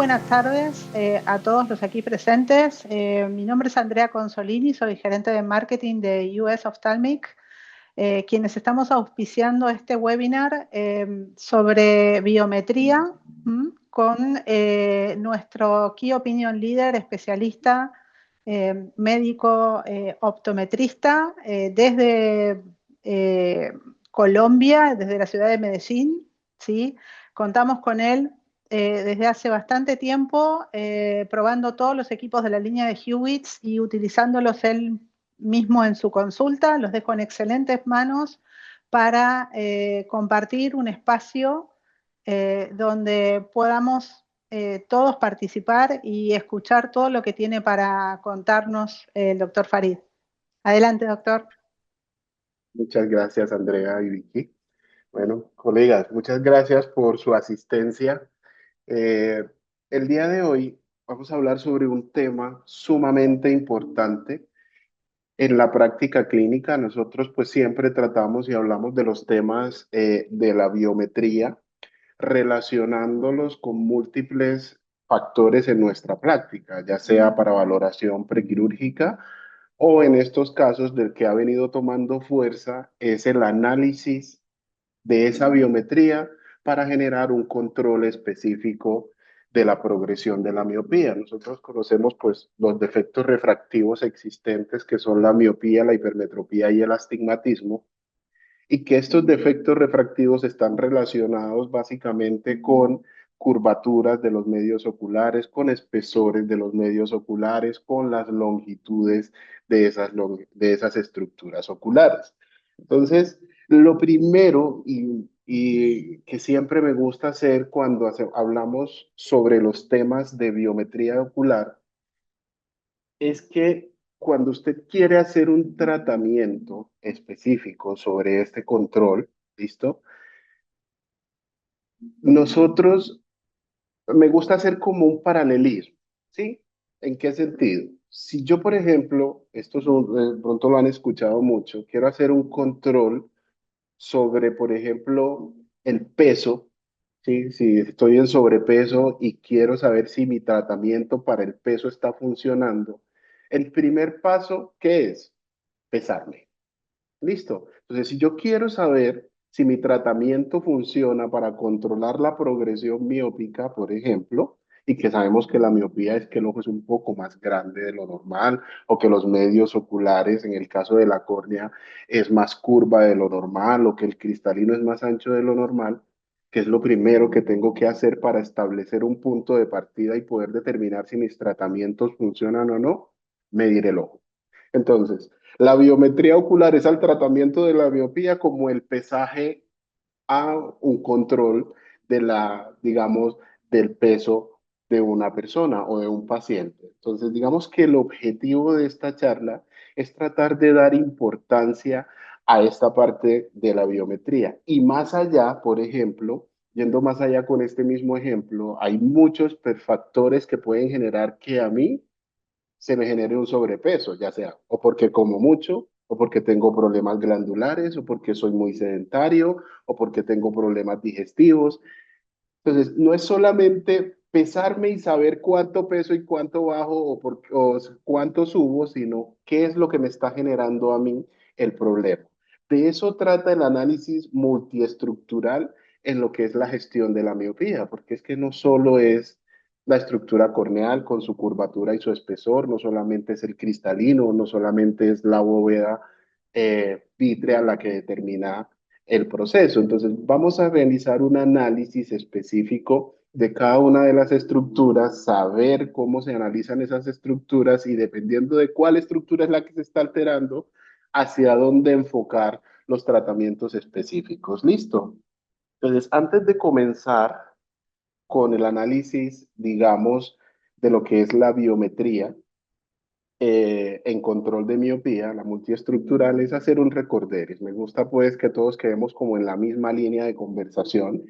buenas tardes a todos los aquí presentes. Mi nombre es Andrea Consolini, soy gerente de marketing de US Ophthalmic, quienes estamos auspiciando este webinar sobre biometría con nuestro Key Opinion Leader, especialista médico optometrista desde Colombia, desde la ciudad de Medellín, ¿sí? Contamos con él desde hace bastante tiempo, probando todos los equipos de la línea de Hewitt's y utilizándolos él mismo en su consulta. Los dejo en excelentes manos para compartir un espacio donde podamos todos participar y escuchar todo lo que tiene para contarnos el doctor Farid. Adelante, doctor. Muchas gracias, Andrea y Vicky. Bueno, colegas, muchas gracias por su asistencia. Eh, el día de hoy vamos a hablar sobre un tema sumamente importante en la práctica clínica. Nosotros pues siempre tratamos y hablamos de los temas de la biometría, relacionándolos con múltiples factores en nuestra práctica, ya sea para valoración prequirúrgica o en estos casos del que ha venido tomando fuerza es el análisis de esa biometría para generar un control específico de la progresión de la miopía. Nosotros conocemos pues los defectos refractivos existentes que son la miopía, la hipermetropía y el astigmatismo, y que estos defectos refractivos están relacionados básicamente con curvaturas de los medios oculares, con espesores de los medios oculares, con las longitudes de esas estructuras oculares. Entonces, lo primero y que siempre me gusta hacer cuando hablamos sobre los temas de biometría ocular es que cuando usted quiere hacer un tratamiento específico sobre este control, ¿listo? Nosotros, me gusta hacer como un paralelismo, ¿sí? ¿En qué sentido? Si yo, por ejemplo, pronto lo han escuchado mucho, quiero hacer un control sobre, por ejemplo, el peso, ¿sí? Si estoy en sobrepeso y quiero saber si mi tratamiento para el peso está funcionando, el primer paso, ¿qué es? Pesarme. Listo. Entonces, si yo quiero saber si mi tratamiento funciona para controlar la progresión miópica, por ejemplo, y que sabemos que la miopía es que el ojo es un poco más grande de lo normal, o que los medios oculares, en el caso de la córnea, es más curva de lo normal, o que el cristalino es más ancho de lo normal, que es lo primero que tengo que hacer para establecer un punto de partida y poder determinar si mis tratamientos funcionan o no, medir el ojo. Entonces, la biometría ocular es al tratamiento de la miopía como el pesaje a un control de digamos, del peso de una persona o de un paciente. Entonces, digamos que el objetivo de esta charla es tratar de dar importancia a esta parte de la biometría. Y más allá, por ejemplo, yendo más allá con este mismo ejemplo, hay muchos factores que pueden generar que a mí se me genere un sobrepeso, ya sea o porque como mucho, o porque tengo problemas glandulares, o porque soy muy sedentario, o porque tengo problemas digestivos. Entonces, no es solamente pesarme y saber cuánto peso y cuánto bajo o cuánto subo, sino qué es lo que me está generando a mí el problema. De eso trata el análisis multiestructural en lo que es la gestión de la miopía, porque es que no solo es la estructura corneal con su curvatura y su espesor, no solamente es el cristalino, no solamente es la bóveda vítrea la que determina el proceso. Entonces, vamos a realizar un análisis específico de cada una de las estructuras, saber cómo se analizan esas estructuras y dependiendo de cuál estructura es la que se está alterando, hacia dónde enfocar los tratamientos específicos. ¿Listo? Entonces, antes de comenzar con el análisis, digamos, de lo que es la biometría, en control de miopía, la multiestructural, es hacer un recorderis. Me gusta pues que todos quedemos como en la misma línea de conversación.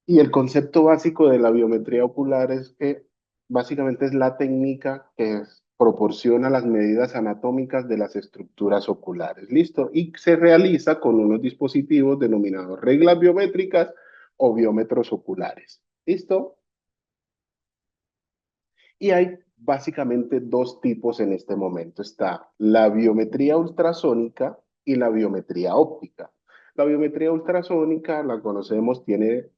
Y el concepto básico de la biometría ocular es que básicamente es la técnica que proporciona las medidas anatómicas de las estructuras oculares. ¿Listo? Y se realiza con unos dispositivos denominados reglas biométricas o biómetros oculares. ¿Listo? Y hay básicamente dos tipos en este momento. Está la biometría ultrasónica y la biometría óptica. La biometría ultrasónica, la conocemos,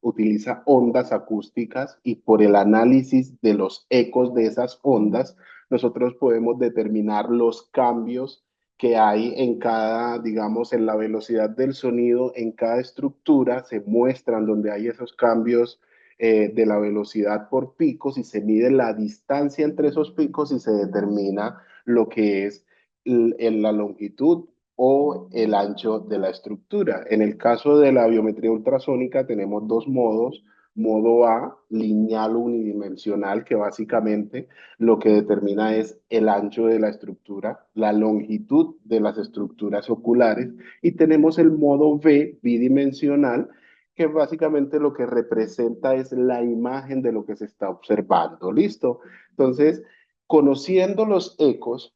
utiliza ondas acústicas y por el análisis de los ecos de esas ondas, nosotros podemos determinar los cambios que hay en cada, digamos, en la velocidad del sonido, en cada estructura, se muestran donde hay esos cambios de la velocidad por picos y se mide la distancia entre esos picos y se determina lo que es la longitud o el ancho de la estructura. En el caso de la biometría ultrasónica tenemos dos modos. Modo A, lineal unidimensional, que básicamente lo que determina es el ancho de la estructura, la longitud de las estructuras oculares, y tenemos el modo B, bidimensional, que básicamente lo que representa es la imagen de lo que se está observando. ¿Listo? Entonces, conociendo los ecos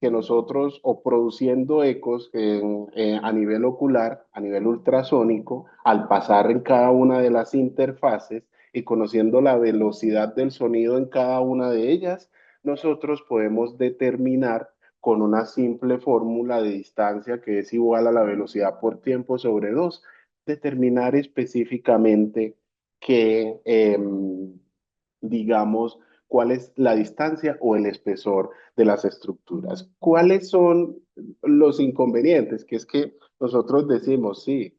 que nosotros, o produciendo ecos a nivel ocular, a nivel ultrasónico, al pasar en cada una de las interfaces y conociendo la velocidad del sonido en cada una de ellas, nosotros podemos determinar con una simple fórmula de distancia que es igual a la velocidad por tiempo sobre 2, determinar específicamente que, digamos, cuál es la distancia o el espesor de las estructuras. ¿Cuáles son los inconvenientes? Que es que nosotros decimos, sí,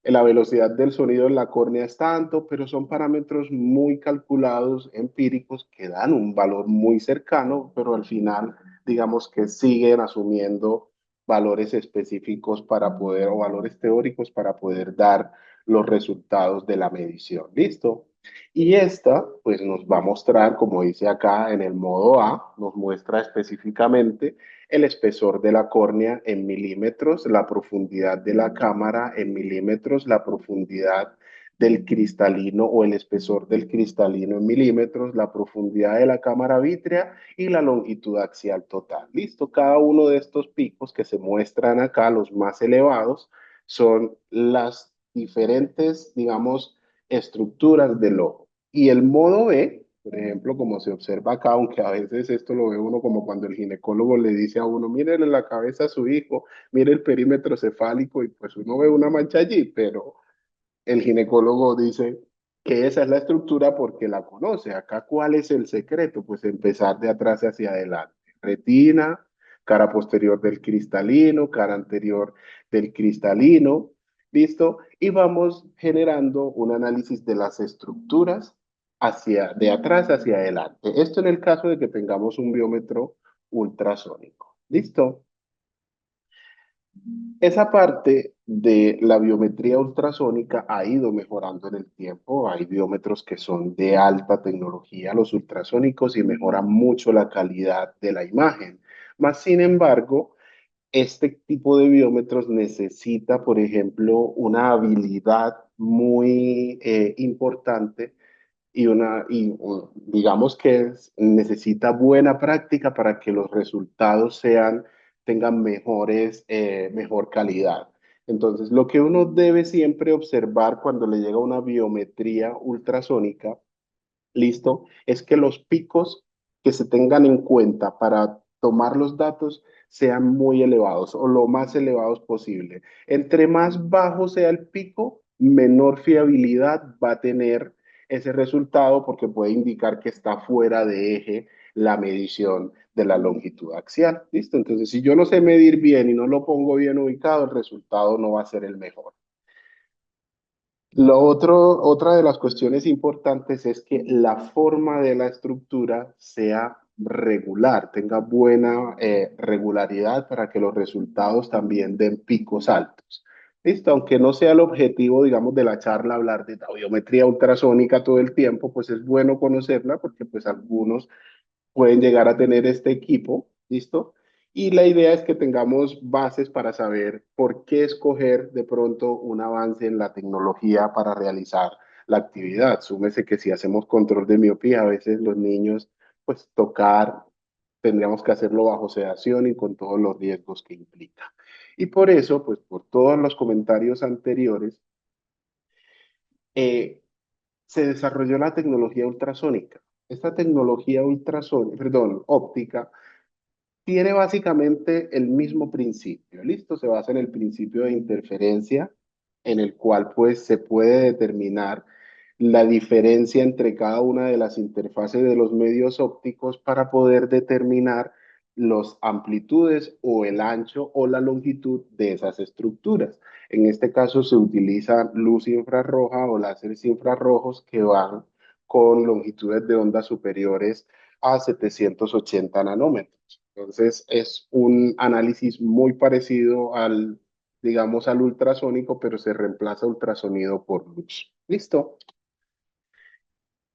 la velocidad del sonido en la córnea es tanto, pero son parámetros muy calculados, empíricos, que dan un valor muy cercano, pero al final, digamos que siguen asumiendo valores específicos para poder, o valores teóricos para poder dar los resultados de la medición. ¿Listo? Y esta, pues nos va a mostrar, como dice acá en el modo A, nos muestra específicamente el espesor de la córnea en milímetros, la profundidad de la cámara en milímetros, la profundidad del cristalino o el espesor del cristalino en milímetros, la profundidad de la cámara vítrea y la longitud axial total. Listo, cada uno de estos picos que se muestran acá, los más elevados, son las diferentes, digamos, estructuras del ojo. Y el modo B, por ejemplo, como se observa acá, aunque a veces esto lo ve uno como cuando el ginecólogo le dice a uno, mire la cabeza a su hijo, mire el perímetro cefálico, y pues uno ve una mancha allí, pero el ginecólogo dice que esa es la estructura porque la conoce. Acá, ¿cuál es el secreto? Pues empezar de atrás hacia adelante. Retina, cara posterior del cristalino, cara anterior del cristalino, ¿listo? Y vamos generando un análisis de las estructuras de atrás hacia adelante. Esto en el caso de que tengamos un biómetro ultrasónico. ¿Listo? Esa parte de la biometría ultrasónica ha ido mejorando en el tiempo. Hay biómetros que son de alta tecnología, los ultrasónicos, y mejoran mucho la calidad de la imagen. Más sin embargo, este tipo de biómetros necesita, por ejemplo, una habilidad muy importante digamos que necesita buena práctica para que los resultados tengan mejor calidad. Entonces, lo que uno debe siempre observar cuando le llega una biometría ultrasónica, listo, es que los picos que se tengan en cuenta para tomar los datos sean muy elevados o lo más elevados posible. Entre más bajo sea el pico, menor fiabilidad va a tener ese resultado porque puede indicar que está fuera de eje la medición de la longitud axial. ¿Listo? Entonces, si yo no sé medir bien y no lo pongo bien ubicado, el resultado no va a ser el mejor. Otra de las cuestiones importantes es que la forma de la estructura sea regular, tenga buena regularidad para que los resultados también den picos altos. ¿Listo? Aunque no sea el objetivo, digamos, de la charla hablar de biometría ultrasónica todo el tiempo, pues es bueno conocerla porque pues algunos pueden llegar a tener este equipo, ¿listo? Y la idea es que tengamos bases para saber por qué escoger de pronto un avance en la tecnología para realizar la actividad. Súmese que si hacemos control de miopía, a veces los niños, pues tocar, tendríamos que hacerlo bajo sedación y con todos los riesgos que implica. Y por eso, pues por todos los comentarios anteriores, eh, se desarrolló la tecnología ultrasónica. esta tecnología ultrasónica, perdón, óptica, tiene básicamente el mismo principio, ¿listo? Se basa en el principio de interferencia, en el cual pues se puede determinar la diferencia entre cada una de las interfaces de los medios ópticos para poder determinar las amplitudes o el ancho o la longitud de esas estructuras. En este caso se utiliza luz infrarroja o láseres infrarrojos que van con longitudes de onda superiores a 780 nanómetros. Entonces es un análisis muy parecido al, digamos, al ultrasónico, pero se reemplaza ultrasonido por luz. ¿Listo?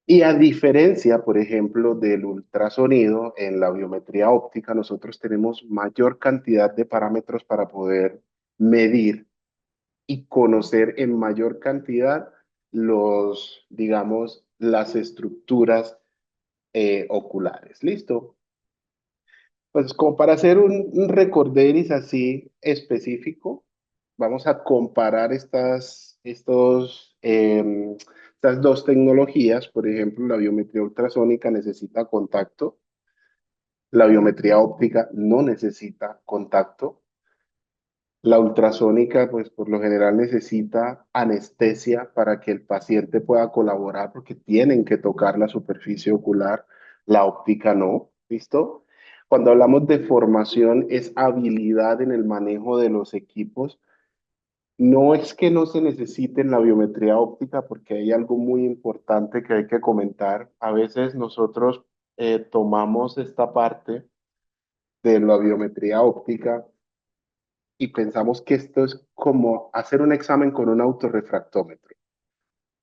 Y a diferencia, por ejemplo, del ultrasonido, en la biometría óptica nosotros tenemos mayor cantidad de parámetros para poder medir y conocer en mayor cantidad los, digamos, las estructuras oculares. ¿Listo? Pues como para hacer un recorderis así específico, vamos a comparar estas dos tecnologías. Por ejemplo, la biometría ultrasónica necesita contacto, la biometría óptica no necesita contacto. La ultrasónica, pues por lo general necesita anestesia para que el paciente pueda colaborar porque tienen que tocar la superficie ocular, la óptica no, ¿listo? Cuando hablamos de formación es habilidad en el manejo de los equipos. No es que no se necesite en la biometría óptica porque hay algo muy importante que hay que comentar. A veces nosotros tomamos esta parte de la biometría óptica y pensamos que esto es como hacer un examen con un autorrefractómetro.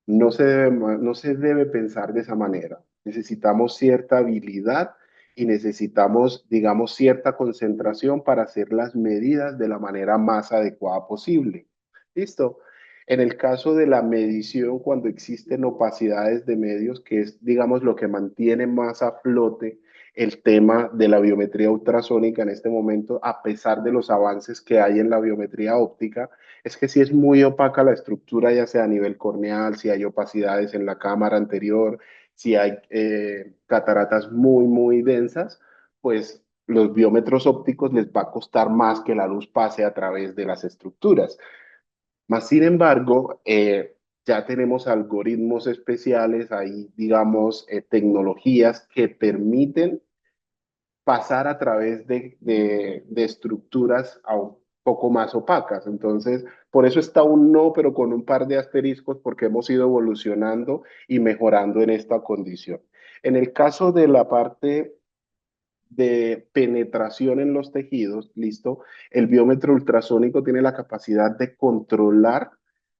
No se debe pensar de esa manera. Necesitamos cierta habilidad y necesitamos, digamos, cierta concentración para hacer las medidas de la manera más adecuada posible. ¿Listo? En el caso de la medición, cuando existen opacidades de medios, que es, digamos, lo que mantiene más a flote el tema de la biometría ultrasónica en este momento, a pesar de los avances que hay en la biometría óptica, es que si es muy opaca la estructura, ya sea a nivel corneal, si hay opacidades en la cámara anterior, si hay cataratas muy densas, pues los biómetros ópticos les va a costar más que la luz pase a través de las estructuras. Más sin embargo, ya tenemos algoritmos especiales, hay, digamos, tecnologías que permiten pasar a través de estructuras a un poco más opacas. Entonces, por eso está un no, pero con un par de asteriscos, porque hemos ido evolucionando y mejorando en esta condición. En el caso de la parte de penetración en los tejidos, listo, el biómetro ultrasónico tiene la capacidad de controlar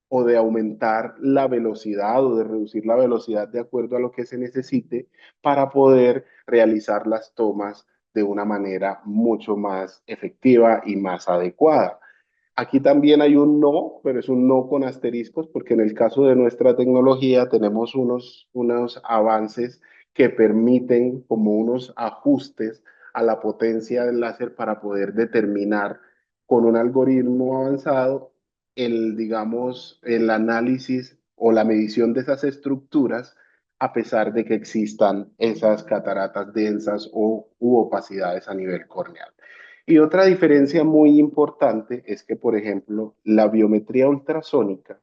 o de aumentar la velocidad o de reducir la velocidad de acuerdo a lo que se necesite para poder realizar las tomas de una manera mucho más efectiva y más adecuada. Aquí también hay un no, pero es un no con asteriscos, porque en el caso de nuestra tecnología tenemos unos avances que permiten como unos ajustes a la potencia del láser para poder determinar con un algoritmo avanzado digamos, el análisis o la medición de esas estructuras a pesar de que existan esas cataratas densas o u opacidades a nivel corneal. Y otra diferencia muy importante es que, por ejemplo, la biometría ultrasónica,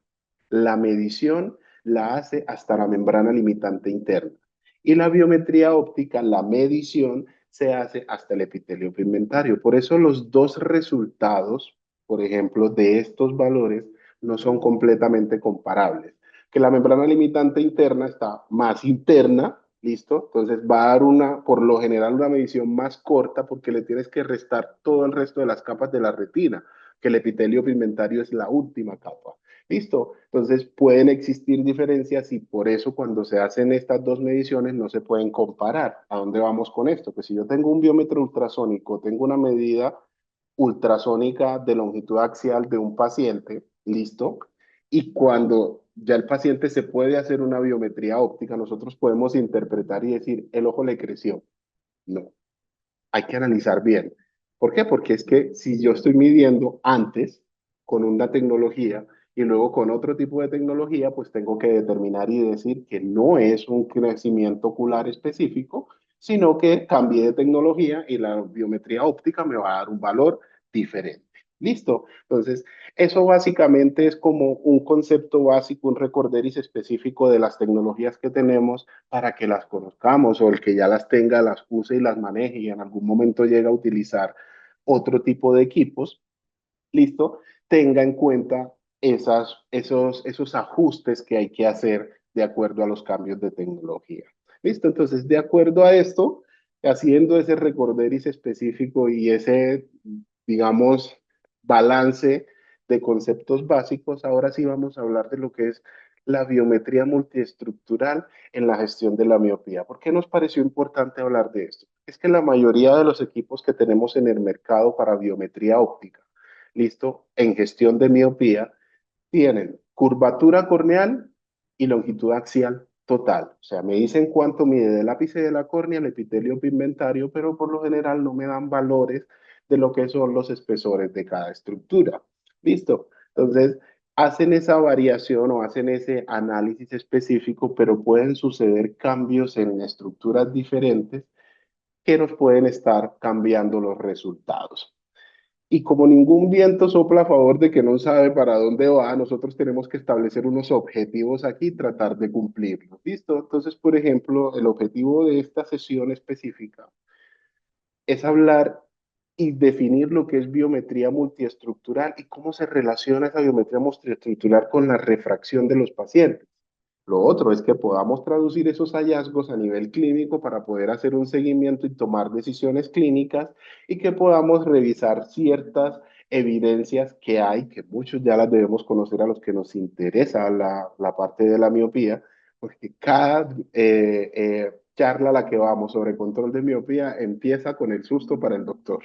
la medición la hace hasta la membrana limitante interna. Y la biometría óptica, la medición, se hace hasta el epitelio pigmentario. Por eso los dos resultados, por ejemplo, de estos valores no son completamente comparables. Que la membrana limitante interna está más interna, ¿listo? Entonces va a dar por lo general, una medición más corta porque le tienes que restar todo el resto de las capas de la retina, que el epitelio pigmentario es la última capa. ¿Listo? Entonces pueden existir diferencias y por eso cuando se hacen estas dos mediciones no se pueden comparar. ¿A dónde vamos con esto? Pues si yo tengo un biómetro ultrasónico, tengo una medida ultrasónica de longitud axial de un paciente, ¿listo? Y cuando ya el paciente se puede hacer una biometría óptica, nosotros podemos interpretar y decir, el ojo le creció. No, hay que analizar bien. ¿Por qué? Porque es que si yo estoy midiendo antes con una tecnología y luego con otro tipo de tecnología, pues tengo que determinar y decir que no es un crecimiento ocular específico, sino que cambié de tecnología y la biometría óptica me va a dar un valor diferente. ¿Listo? Entonces, eso básicamente es como un concepto básico, un recorderis específico de las tecnologías que tenemos para que las conozcamos o el que ya las tenga las use y las maneje y en algún momento llega a utilizar otro tipo de equipos, listo, tenga en cuenta esos ajustes que hay que hacer de acuerdo a los cambios de tecnología. Listo, entonces, de acuerdo a esto, haciendo ese recorderis específico y ese, digamos, balance de conceptos básicos, ahora sí vamos a hablar de lo que es la biometría multiestructural en la gestión de la miopía. ¿Por qué nos pareció importante hablar de esto? Es que la mayoría de los equipos que tenemos en el mercado para biometría óptica, listo, en gestión de miopía, tienen curvatura corneal y longitud axial total. O sea, me dicen cuánto mide el ápice de la córnea, el epitelio pigmentario, pero por lo general no me dan valores de lo que son los espesores de cada estructura. ¿Listo? Entonces, hacen esa variación o hacen ese análisis específico, pero pueden suceder cambios en estructuras diferentes que nos pueden estar cambiando los resultados. Y como ningún viento sopla a favor de que no sabe para dónde va, nosotros tenemos que establecer unos objetivos aquí y tratar de cumplirlos. ¿Listo? Entonces, por ejemplo, el objetivo de esta sesión específica es hablar y definir lo que es biometría multiestructural y cómo se relaciona esa biometría multiestructural con la refracción de los pacientes. Lo otro es que podamos traducir esos hallazgos a nivel clínico para poder hacer un seguimiento y tomar decisiones clínicas y que podamos revisar ciertas evidencias que hay, que muchos ya las debemos conocer a los que nos interesa la parte de la miopía, porque cada charla a la que vamos sobre control de miopía empieza con el susto para el doctor.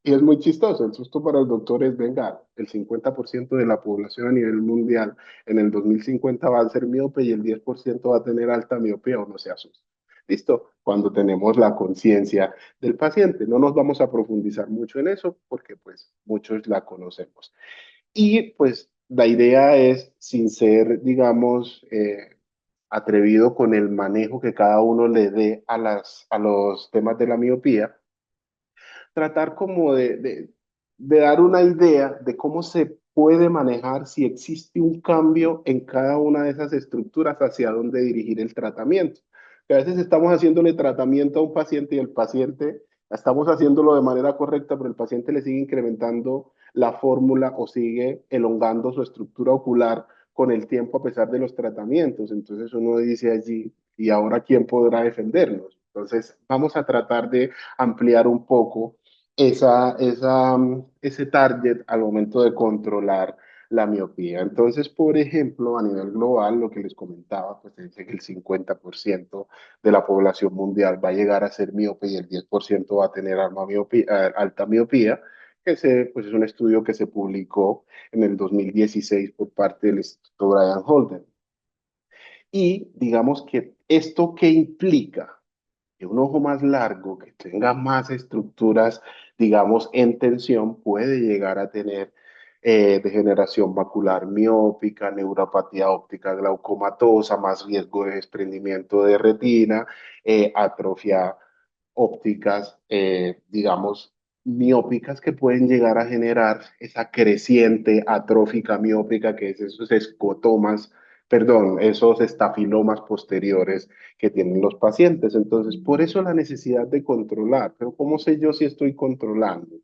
Y es muy chistoso, el susto para el doctor es, venga, el 50% de la población a nivel mundial en el 2050 va a ser miope y el 10% va a tener alta miopía o no se asusta. Listo, cuando tenemos la conciencia del paciente. No nos vamos a profundizar mucho en eso porque pues muchos la conocemos. Y pues la idea es, sin ser, digamos, atrevido con el manejo que cada uno le dé a los temas de la miopía, tratar como de dar una idea de cómo se puede manejar si existe un cambio en cada una de esas estructuras hacia dónde dirigir el tratamiento. Que a veces estamos haciéndole tratamiento a un paciente y el paciente, estamos haciéndolo de manera correcta, pero el paciente le sigue incrementando la fórmula o sigue elongando su estructura ocular con el tiempo a pesar de los tratamientos. Entonces uno dice allí, ¿y ahora quién podrá defendernos? Entonces vamos a tratar de ampliar un poco ese target al momento de controlar la miopía. Entonces, por ejemplo, a nivel global, lo que les comentaba, pues se dice que el 50% de la población mundial va a llegar a ser miope y el 10% va a tener alta miopía, pues es un estudio que se publicó en el 2016 por parte del Instituto Brian Holden. Y digamos que esto qué implica que un ojo más largo, que tenga más estructuras, digamos, en tensión, puede llegar a tener degeneración macular miópica, neuropatía óptica glaucomatosa, más riesgo de desprendimiento de retina, atrofia ópticas, digamos, miópicas que pueden llegar a generar esa creciente atrófica miópica, que es esos escotomas, perdón, esos estafilomas posteriores que tienen los pacientes. Entonces, por eso la necesidad de controlar. Pero ¿cómo sé yo si estoy controlando?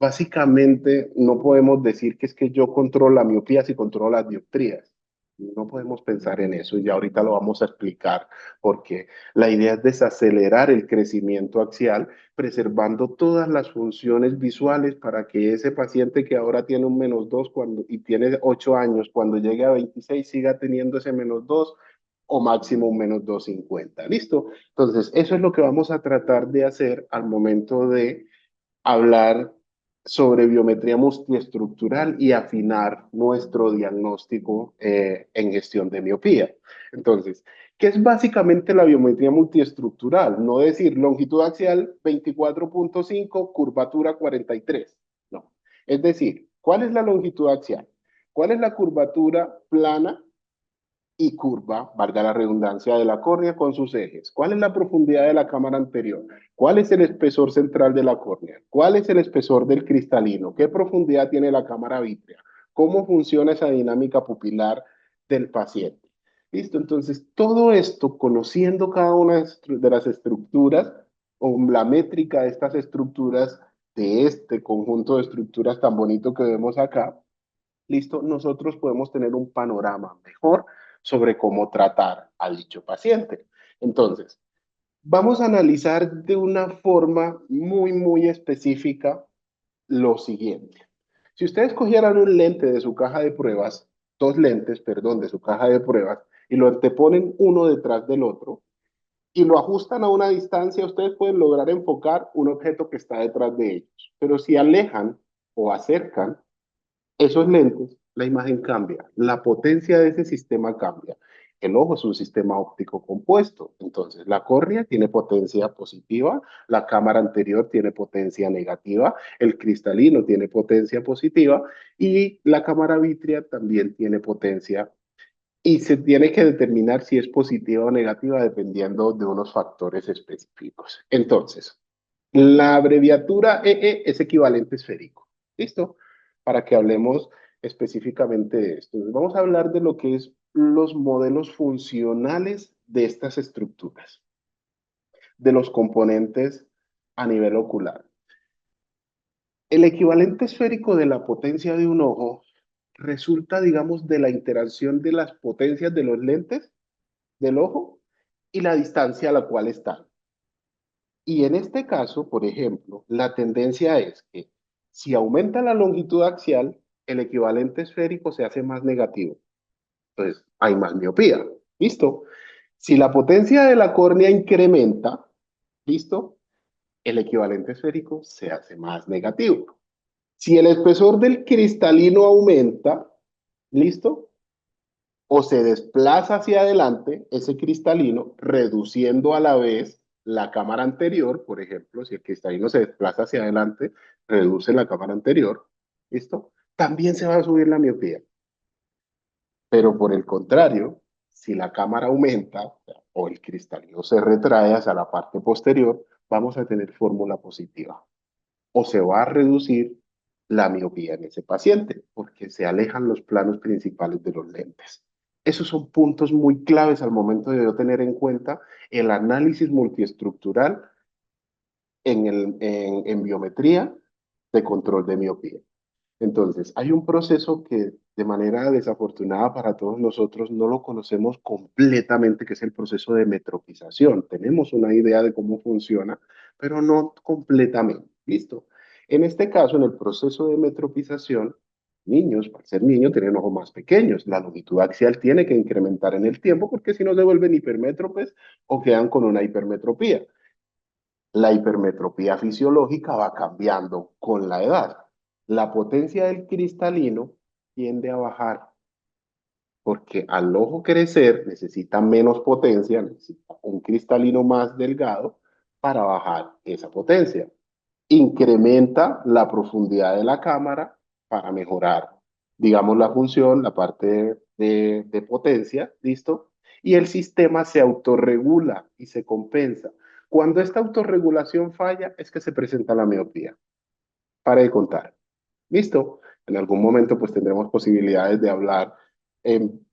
Básicamente, no podemos decir que es que yo controlo la miopía si controlo las dioptrías. No podemos pensar en eso y ya ahorita lo vamos a explicar porque la idea es desacelerar el crecimiento axial, preservando todas las funciones visuales para que ese paciente que ahora tiene un -2 y tiene 8 años, cuando llegue a 26 siga teniendo ese -2 o máximo un -2,50. ¿Listo? Entonces, eso es lo que vamos a tratar de hacer al momento de hablar sobre biometría multiestructural y afinar nuestro diagnóstico en gestión de miopía. Entonces, ¿qué es básicamente la biometría multiestructural? No decir longitud axial 24,5, curvatura 43. No. Es decir, ¿cuál es la longitud axial? ¿Cuál es la curvatura plana y curva, valga la redundancia, de la córnea con sus ejes? ¿Cuál es la profundidad de la cámara anterior? ¿Cuál es el espesor central de la córnea? ¿Cuál es el espesor del cristalino? ¿Qué profundidad tiene la cámara vítrea? ¿Cómo funciona esa dinámica pupilar del paciente? ¿Listo? Entonces, todo esto, conociendo cada una de las estructuras o la métrica de estas estructuras, de este conjunto de estructuras tan bonito que vemos acá, listo, nosotros podemos tener un panorama mejor sobre cómo tratar al dicho paciente. Entonces, vamos a analizar de una forma muy específica lo siguiente. Si ustedes cogieran un lente de su caja de pruebas, dos lentes, perdón, de su caja de pruebas, y lo anteponen uno detrás del otro, y lo ajustan a una distancia, ustedes pueden lograr enfocar un objeto que está detrás de ellos. Pero si alejan o acercan esos lentes, la imagen cambia, la potencia de ese sistema cambia. El ojo es un sistema óptico compuesto, entonces la córnea tiene potencia positiva, la cámara anterior tiene potencia negativa, el cristalino tiene potencia positiva y la cámara vítrea también tiene potencia, y se tiene que determinar si es positiva o negativa dependiendo de unos factores específicos. Entonces, la abreviatura EE es equivalente esférico. ¿Listo? Para que hablemos específicamente de esto. Vamos a hablar de lo que es los modelos funcionales de estas estructuras, de los componentes a nivel ocular. El equivalente esférico de la potencia de un ojo resulta, digamos, de la interacción de las potencias de los lentes del ojo y la distancia a la cual están. Y en este caso, por ejemplo, la tendencia es que si aumenta la longitud axial, el equivalente esférico se hace más negativo. Entonces, hay más miopía. ¿Listo? Si la potencia de la córnea incrementa, ¿listo? El equivalente esférico se hace más negativo. Si el espesor del cristalino aumenta, ¿listo? O se desplaza hacia adelante ese cristalino, reduciendo a la vez la cámara anterior, por ejemplo, si el cristalino se desplaza hacia adelante, reduce la cámara anterior, ¿listo? También se va a subir la miopía. Pero por el contrario, si la cámara aumenta o el cristalino se retrae hacia la parte posterior, vamos a tener fórmula positiva. O se va a reducir la miopía en ese paciente, porque se alejan los planos principales de los lentes. Esos son puntos muy claves al momento de yo tener en cuenta el análisis multiestructural en biometría de control de miopía. Entonces, hay un proceso que de manera desafortunada para todos nosotros no lo conocemos completamente, que es el proceso de metropización. Tenemos una idea de cómo funciona, pero no completamente. ¿Listo? En este caso, en el proceso de metropización, niños, para ser niños, tienen ojos más pequeños. La longitud axial tiene que incrementar en el tiempo porque si no se vuelven hipermétropes o quedan con una hipermetropía. La hipermetropía fisiológica va cambiando con la edad. La potencia del cristalino tiende a bajar porque al ojo crecer necesita menos potencia, necesita un cristalino más delgado para bajar esa potencia. Incrementa la profundidad de la cámara para mejorar, digamos, la función, la parte de potencia, ¿listo? Y el sistema se autorregula y se compensa. Cuando esta autorregulación falla, es que se presenta la miopía. Para de contar. ¿Listo? En algún momento pues tendremos posibilidades de hablar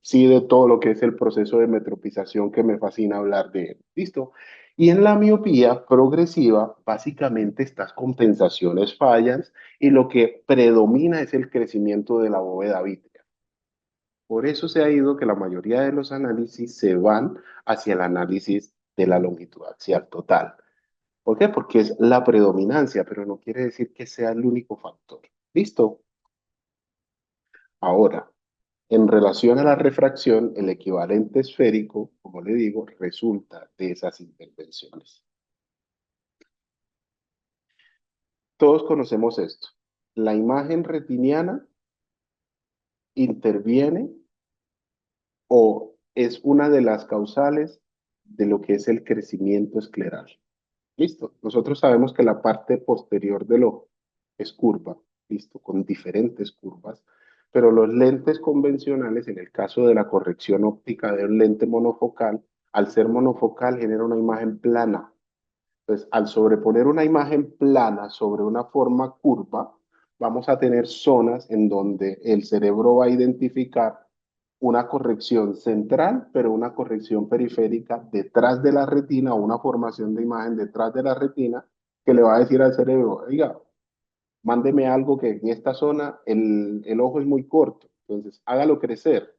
sí de todo lo que es el proceso de metropización que me fascina hablar de él. ¿Listo? Y en la miopía progresiva, básicamente estas compensaciones fallan y lo que predomina es el crecimiento de la bóveda vítrea. Por eso se ha ido que la mayoría de los análisis se van hacia el análisis de la longitud axial total. ¿Por qué? Porque es la predominancia, pero no quiere decir que sea el único factor. ¿Listo? Ahora, en relación a la refracción, el equivalente esférico, como le digo, resulta de esas intervenciones. Todos conocemos esto. La imagen retiniana interviene o es una de las causales de lo que es el crecimiento escleral. Listo. Nosotros sabemos que la parte posterior del ojo es curva, listo, con diferentes curvas, pero los lentes convencionales, en el caso de la corrección óptica de un lente monofocal, al ser monofocal genera una imagen plana. Entonces, al sobreponer una imagen plana sobre una forma curva, vamos a tener zonas en donde el cerebro va a identificar una corrección central, pero una corrección periférica detrás de la retina o una formación de imagen detrás de la retina que le va a decir al cerebro, oiga, mándeme algo que en esta zona el ojo es muy corto, entonces hágalo crecer,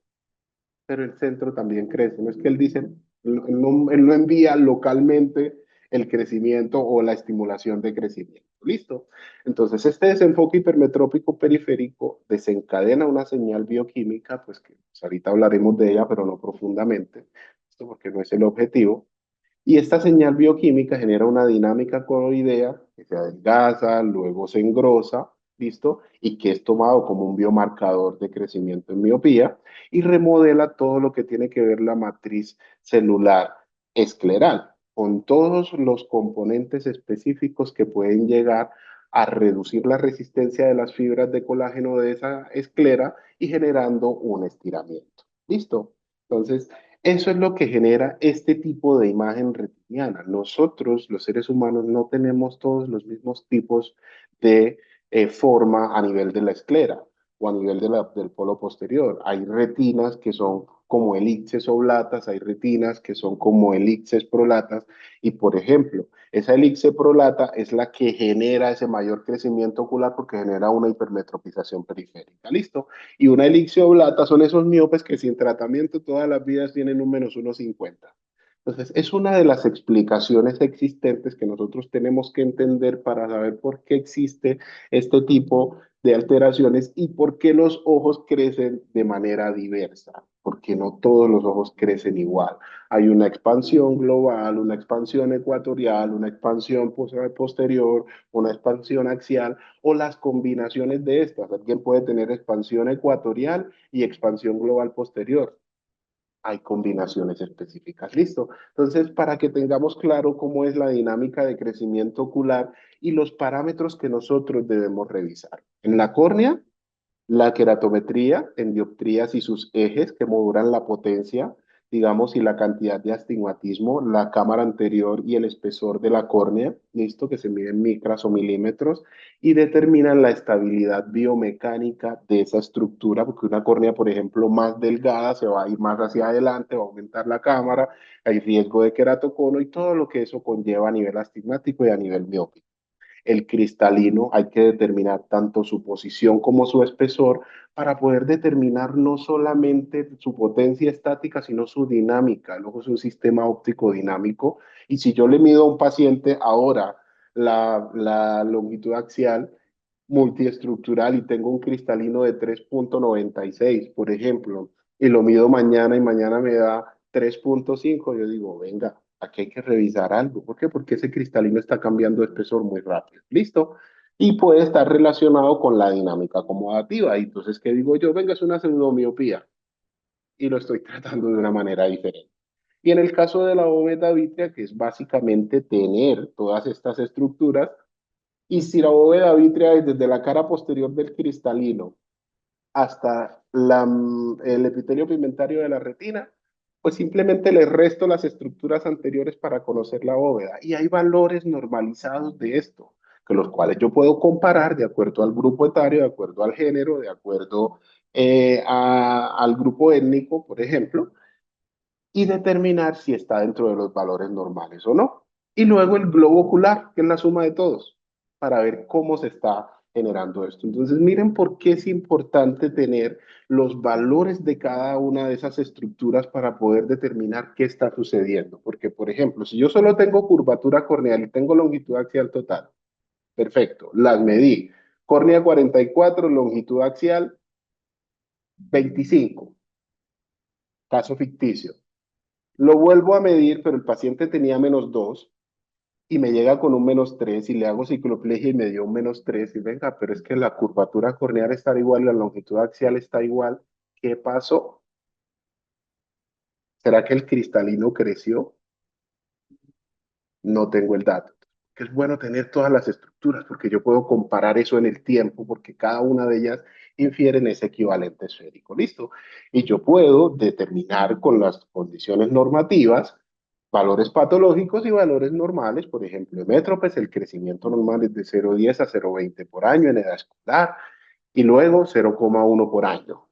pero el centro también crece. No es que él dice, él no envía localmente el crecimiento o la estimulación de crecimiento. ¿Listo? Entonces, este desenfoque hipermetrópico periférico desencadena una señal bioquímica, pues que pues, ahorita hablaremos de ella, pero no profundamente, esto porque no es el objetivo, y esta señal bioquímica genera una dinámica coroidea que se adelgaza, luego se engrosa, ¿listo? Y que es tomado como un biomarcador de crecimiento en miopía y remodela todo lo que tiene que ver la matriz celular escleral, con todos los componentes específicos que pueden llegar a reducir la resistencia de las fibras de colágeno de esa esclera y generando un estiramiento. ¿Listo? Entonces, eso es lo que genera este tipo de imagen retiniana. Nosotros, los seres humanos, no tenemos todos los mismos tipos de forma a nivel de la esclera o a nivel del polo posterior. Hay retinas que son como elipses oblatas, hay retinas que son como elipses prolatas y, por ejemplo, esa elipse prolata es la que genera ese mayor crecimiento ocular porque genera una hipermetropización periférica. ¿Listo? Y una elixir oblata son esos miopes que sin tratamiento todas las vidas tienen un -1,50. Entonces, es una de las explicaciones existentes que nosotros tenemos que entender para saber por qué existe este tipo de alteraciones y por qué los ojos crecen de manera diversa, porque no todos los ojos crecen igual. Hay una expansión global, una expansión ecuatorial, una expansión posterior, una expansión axial o las combinaciones de estas. Alguien puede tener expansión ecuatorial y expansión global posterior. Hay combinaciones específicas. Listo. Entonces, para que tengamos claro cómo es la dinámica de crecimiento ocular y los parámetros que nosotros debemos revisar. En la córnea, la queratometría en dioptrías y sus ejes que modulan la potencia, digamos, y la cantidad de astigmatismo, la cámara anterior y el espesor de la córnea, listo, que se mide en micras o milímetros, y determinan la estabilidad biomecánica de esa estructura, porque una córnea, por ejemplo, más delgada se va a ir más hacia adelante, va a aumentar la cámara, hay riesgo de queratocono y todo lo que eso conlleva a nivel astigmático y a nivel miópico. El cristalino hay que determinar tanto su posición como su espesor para poder determinar no solamente su potencia estática, sino su dinámica. El ojo es un sistema óptico dinámico y si yo le mido a un paciente ahora la longitud axial multiestructural y tengo un cristalino de 3,96, por ejemplo, y lo mido mañana y mañana me da 3,5, yo digo, venga, aquí hay que revisar algo. ¿Por qué? Porque ese cristalino está cambiando de espesor muy rápido. ¿Listo? Y puede estar relacionado con la dinámica acomodativa. Y entonces, ¿qué digo yo? Venga, es una pseudomiopía y lo estoy tratando de una manera diferente. Y en el caso de la bóveda vítrea, que es básicamente tener todas estas estructuras, y si la bóveda vítrea es desde la cara posterior del cristalino hasta el epitelio pigmentario de la retina, pues simplemente le resto las estructuras anteriores para conocer la bóveda. Y hay valores normalizados de esto, que los cuales yo puedo comparar de acuerdo al grupo etario, de acuerdo al género, de acuerdo al grupo étnico, por ejemplo, y determinar si está dentro de los valores normales o no. Y luego el globo ocular, que es la suma de todos, para ver cómo se está generando esto. Entonces, miren por qué es importante tener los valores de cada una de esas estructuras para poder determinar qué está sucediendo. Porque, por ejemplo, si yo solo tengo curvatura corneal y tengo longitud axial total, perfecto, las medí. Córnea 44, longitud axial 25, caso ficticio. Lo vuelvo a medir, pero el paciente tenía -2 y me llega con un -3 y le hago cicloplegia y me dio un -3 y venga, pero es que la curvatura corneal está igual, la longitud axial está igual. ¿Qué pasó? ¿Será que el cristalino creció? No tengo el dato. que es bueno tener todas las estructuras, porque yo puedo comparar eso en el tiempo, porque cada una de ellas infiere en ese equivalente esférico. ¿Listo? Y yo puedo determinar con las condiciones normativas valores patológicos y valores normales. Por ejemplo, en Metropes el crecimiento normal es de 0,10 a 0,20 por año en edad escolar y luego 0,1 por año.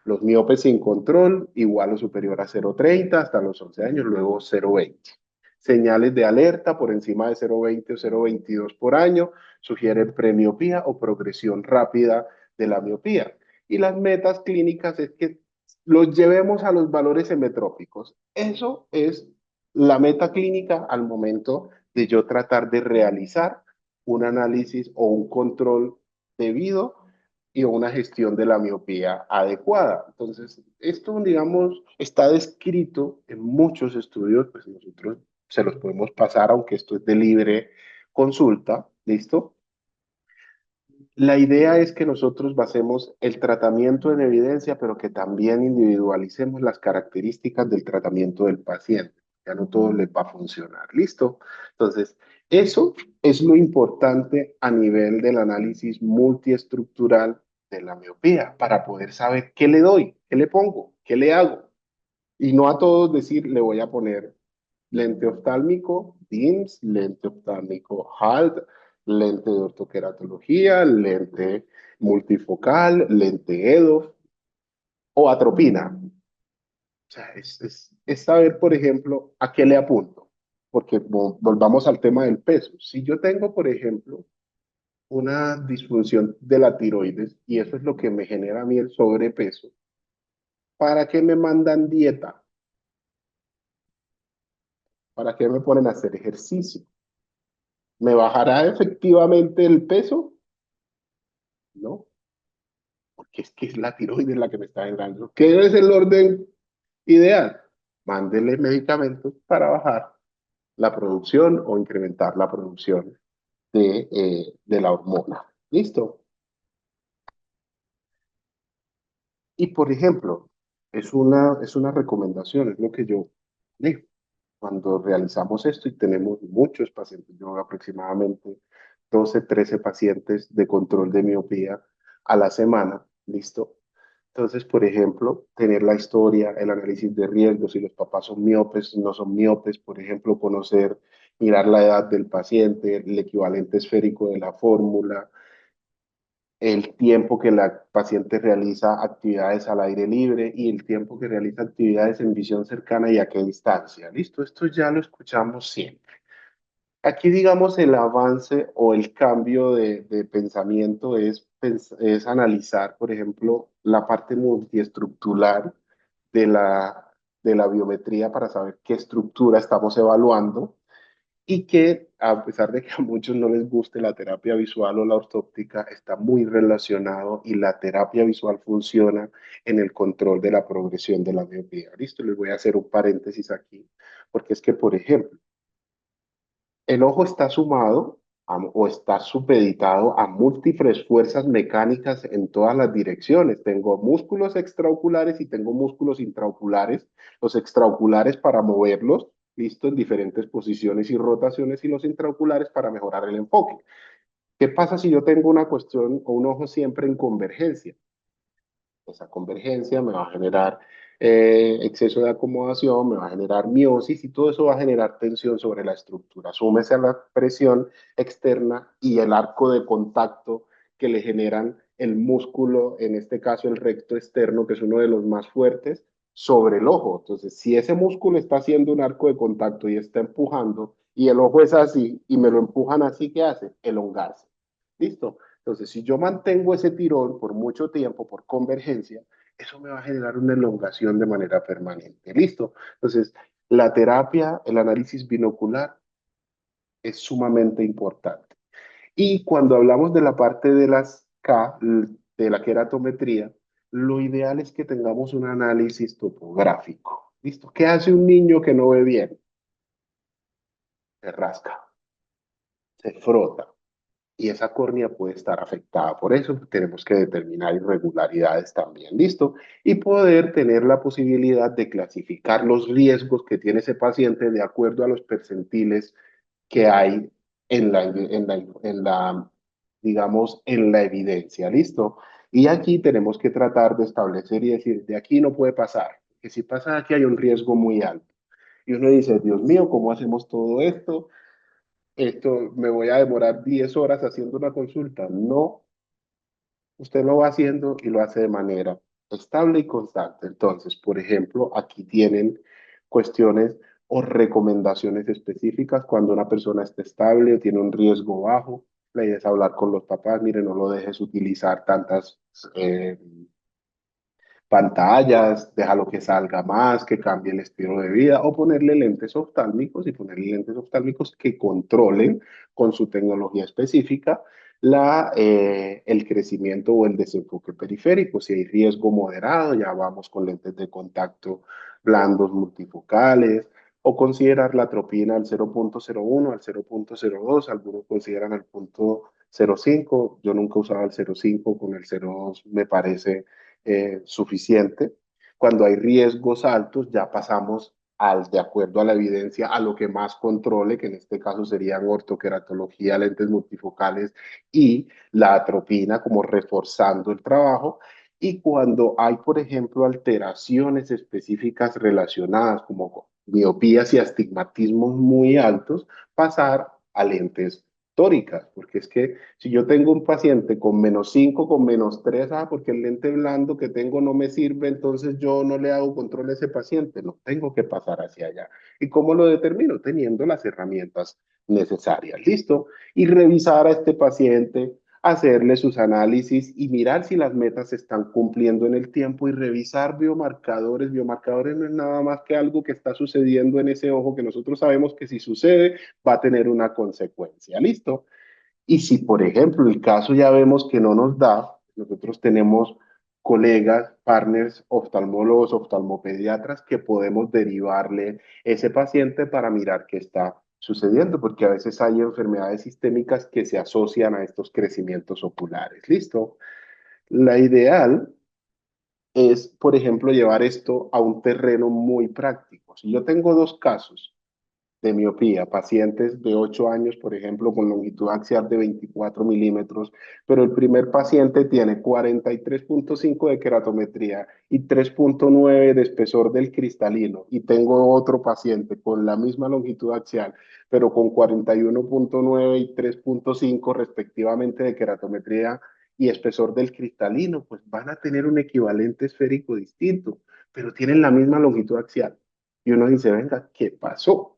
Los miopes sin control, igual o superior a 0,30 hasta los 11 años, luego 0,20. Señales de alerta por encima de 0,20 o 0,22 por año sugieren premiopía o progresión rápida de la miopía. Y las metas clínicas es que los llevemos a los valores hemetrópicos. Eso es la meta clínica al momento de yo tratar de realizar un análisis o un control debido y una gestión de la miopía adecuada. Entonces, esto, digamos, está descrito en muchos estudios, pues nosotros se los podemos pasar, aunque esto es de libre consulta, ¿listo? La idea es que nosotros basemos el tratamiento en evidencia, pero que también individualicemos las características del tratamiento del paciente. Ya no todo les va a funcionar. ¿Listo? Entonces, eso es lo importante a nivel del análisis multiestructural de la miopía, para poder saber qué le doy, qué le pongo, qué le hago. Y no a todos decir, le voy a poner lente oftálmico, DIMS, lente oftálmico HALT, lente de ortoqueratología, lente multifocal, lente EDOF o atropina. O sea, es saber, por ejemplo, a qué le apunto. Porque volvamos al tema del peso. Si yo tengo, por ejemplo, una disfunción de la tiroides y eso es lo que me genera a mí el sobrepeso, ¿para qué me mandan dieta? ¿Para qué me ponen a hacer ejercicio? ¿Me bajará efectivamente el peso? No, porque es que es la tiroides la que me está generando. ¿Qué es el orden ideal? Mándele medicamentos para bajar la producción o incrementar la producción de la hormona. ¿Listo? Y por ejemplo, es una recomendación, es lo que yo digo. Cuando realizamos esto y tenemos muchos pacientes, yo aproximadamente 12, 13 pacientes de control de miopía a la semana, ¿listo? Entonces, por ejemplo, tener la historia, el análisis de riesgos, si los papás son miopes, no son miopes, por ejemplo, conocer, mirar la edad del paciente, el equivalente esférico de la fórmula, el tiempo que la paciente realiza actividades al aire libre y el tiempo que realiza actividades en visión cercana y a qué distancia. Listo, esto ya lo escuchamos siempre. Aquí, digamos, el avance o el cambio de pensamiento es analizar, por ejemplo, la parte multiestructural de la biometría para saber qué estructura estamos evaluando y que a pesar de que a muchos no les guste la terapia visual o la ortóptica, está muy relacionado y la terapia visual funciona en el control de la progresión de la miopía. Listo, les voy a hacer un paréntesis aquí, porque es que, por ejemplo, el ojo está sumado o está supeditado a múltiples fuerzas mecánicas en todas las direcciones. Tengo músculos extraoculares y tengo músculos intraoculares. Los extraoculares para moverlos, listo, en diferentes posiciones y rotaciones, y los intraoculares para mejorar el enfoque. ¿Qué pasa si yo tengo una cuestión o un ojo siempre en convergencia? Esa convergencia me va a generar exceso de acomodación, me va a generar miosis y todo eso va a generar tensión sobre la estructura. Súmese a la presión externa y el arco de contacto que le generan el músculo, en este caso el recto externo, que es uno de los más fuertes, sobre el ojo. Entonces, si ese músculo está haciendo un arco de contacto y está empujando, y el ojo es así, y me lo empujan así, ¿qué hace? Elongarse. ¿Listo? Entonces, si yo mantengo ese tirón por mucho tiempo, por convergencia, eso me va a generar una elongación de manera permanente. ¿Listo? Entonces, la terapia, el análisis binocular es sumamente importante. Y cuando hablamos de la parte de las K, de la queratometría, lo ideal es que tengamos un análisis topográfico. ¿Listo? ¿Qué hace un niño que no ve bien? Se rasca, se frota, y esa córnea puede estar afectada. Por eso tenemos que determinar irregularidades también, ¿listo? Y poder tener la posibilidad de clasificar los riesgos que tiene ese paciente de acuerdo a los percentiles que hay digamos, en la evidencia, ¿listo? Y aquí tenemos que tratar de establecer y decir, de aquí no puede pasar, que si pasa aquí hay un riesgo muy alto. Y uno dice, Dios mío, ¿cómo hacemos todo esto? Esto me voy a demorar 10 horas haciendo una consulta. No, usted lo va haciendo y lo hace de manera estable y constante. Entonces, por ejemplo, aquí tienen cuestiones o recomendaciones específicas cuando una persona está estable o tiene un riesgo bajo. La idea es hablar con los papás, mire, no lo dejes utilizar tantas pantallas, déjalo que salga más, que cambie el estilo de vida o ponerle lentes oftálmicos y ponerle lentes oftálmicos que controlen con su tecnología específica el crecimiento o el desenfoque periférico. Si hay riesgo moderado, ya vamos con lentes de contacto blandos multifocales o considerar la atropina al 0,01, al 0,02, algunos consideran al 0,05, yo nunca usaba el 0,5, con el 0,2 me parece suficiente. Cuando hay riesgos altos, ya pasamos de acuerdo a la evidencia, a lo que más controle, que en este caso serían ortoqueratología, lentes multifocales y la atropina, como reforzando el trabajo. Y cuando hay, por ejemplo, alteraciones específicas relacionadas como miopías y astigmatismos muy altos, pasar a lentes tóricas, porque es que si yo tengo un paciente con -5, con -3, porque el lente blando que tengo no me sirve, entonces yo no le hago control a ese paciente, no tengo que pasar hacia allá. ¿Y cómo lo determino? Teniendo las herramientas necesarias, ¿listo? Y revisar a este paciente, hacerle sus análisis y mirar si las metas se están cumpliendo en el tiempo y revisar biomarcadores. Biomarcadores no es nada más que algo que está sucediendo en ese ojo que nosotros sabemos que si sucede va a tener una consecuencia, ¿listo? Y si, por ejemplo, el caso ya vemos que no nos da, nosotros tenemos colegas, partners, oftalmólogos, oftalmopediatras que podemos derivarle ese paciente para mirar qué está sucediendo, porque a veces hay enfermedades sistémicas que se asocian a estos crecimientos oculares. ¿Listo? La ideal es, por ejemplo, llevar esto a un terreno muy práctico. Si yo tengo dos casos, de miopía, pacientes de 8 años, por ejemplo, con longitud axial de 24 milímetros, pero el primer paciente tiene 43,5 de queratometría y 3,9 de espesor del cristalino, y tengo otro paciente con la misma longitud axial, pero con 41,9 y 3,5 respectivamente de queratometría y espesor del cristalino, pues van a tener un equivalente esférico distinto, pero tienen la misma longitud axial. Y uno dice, venga, ¿qué pasó?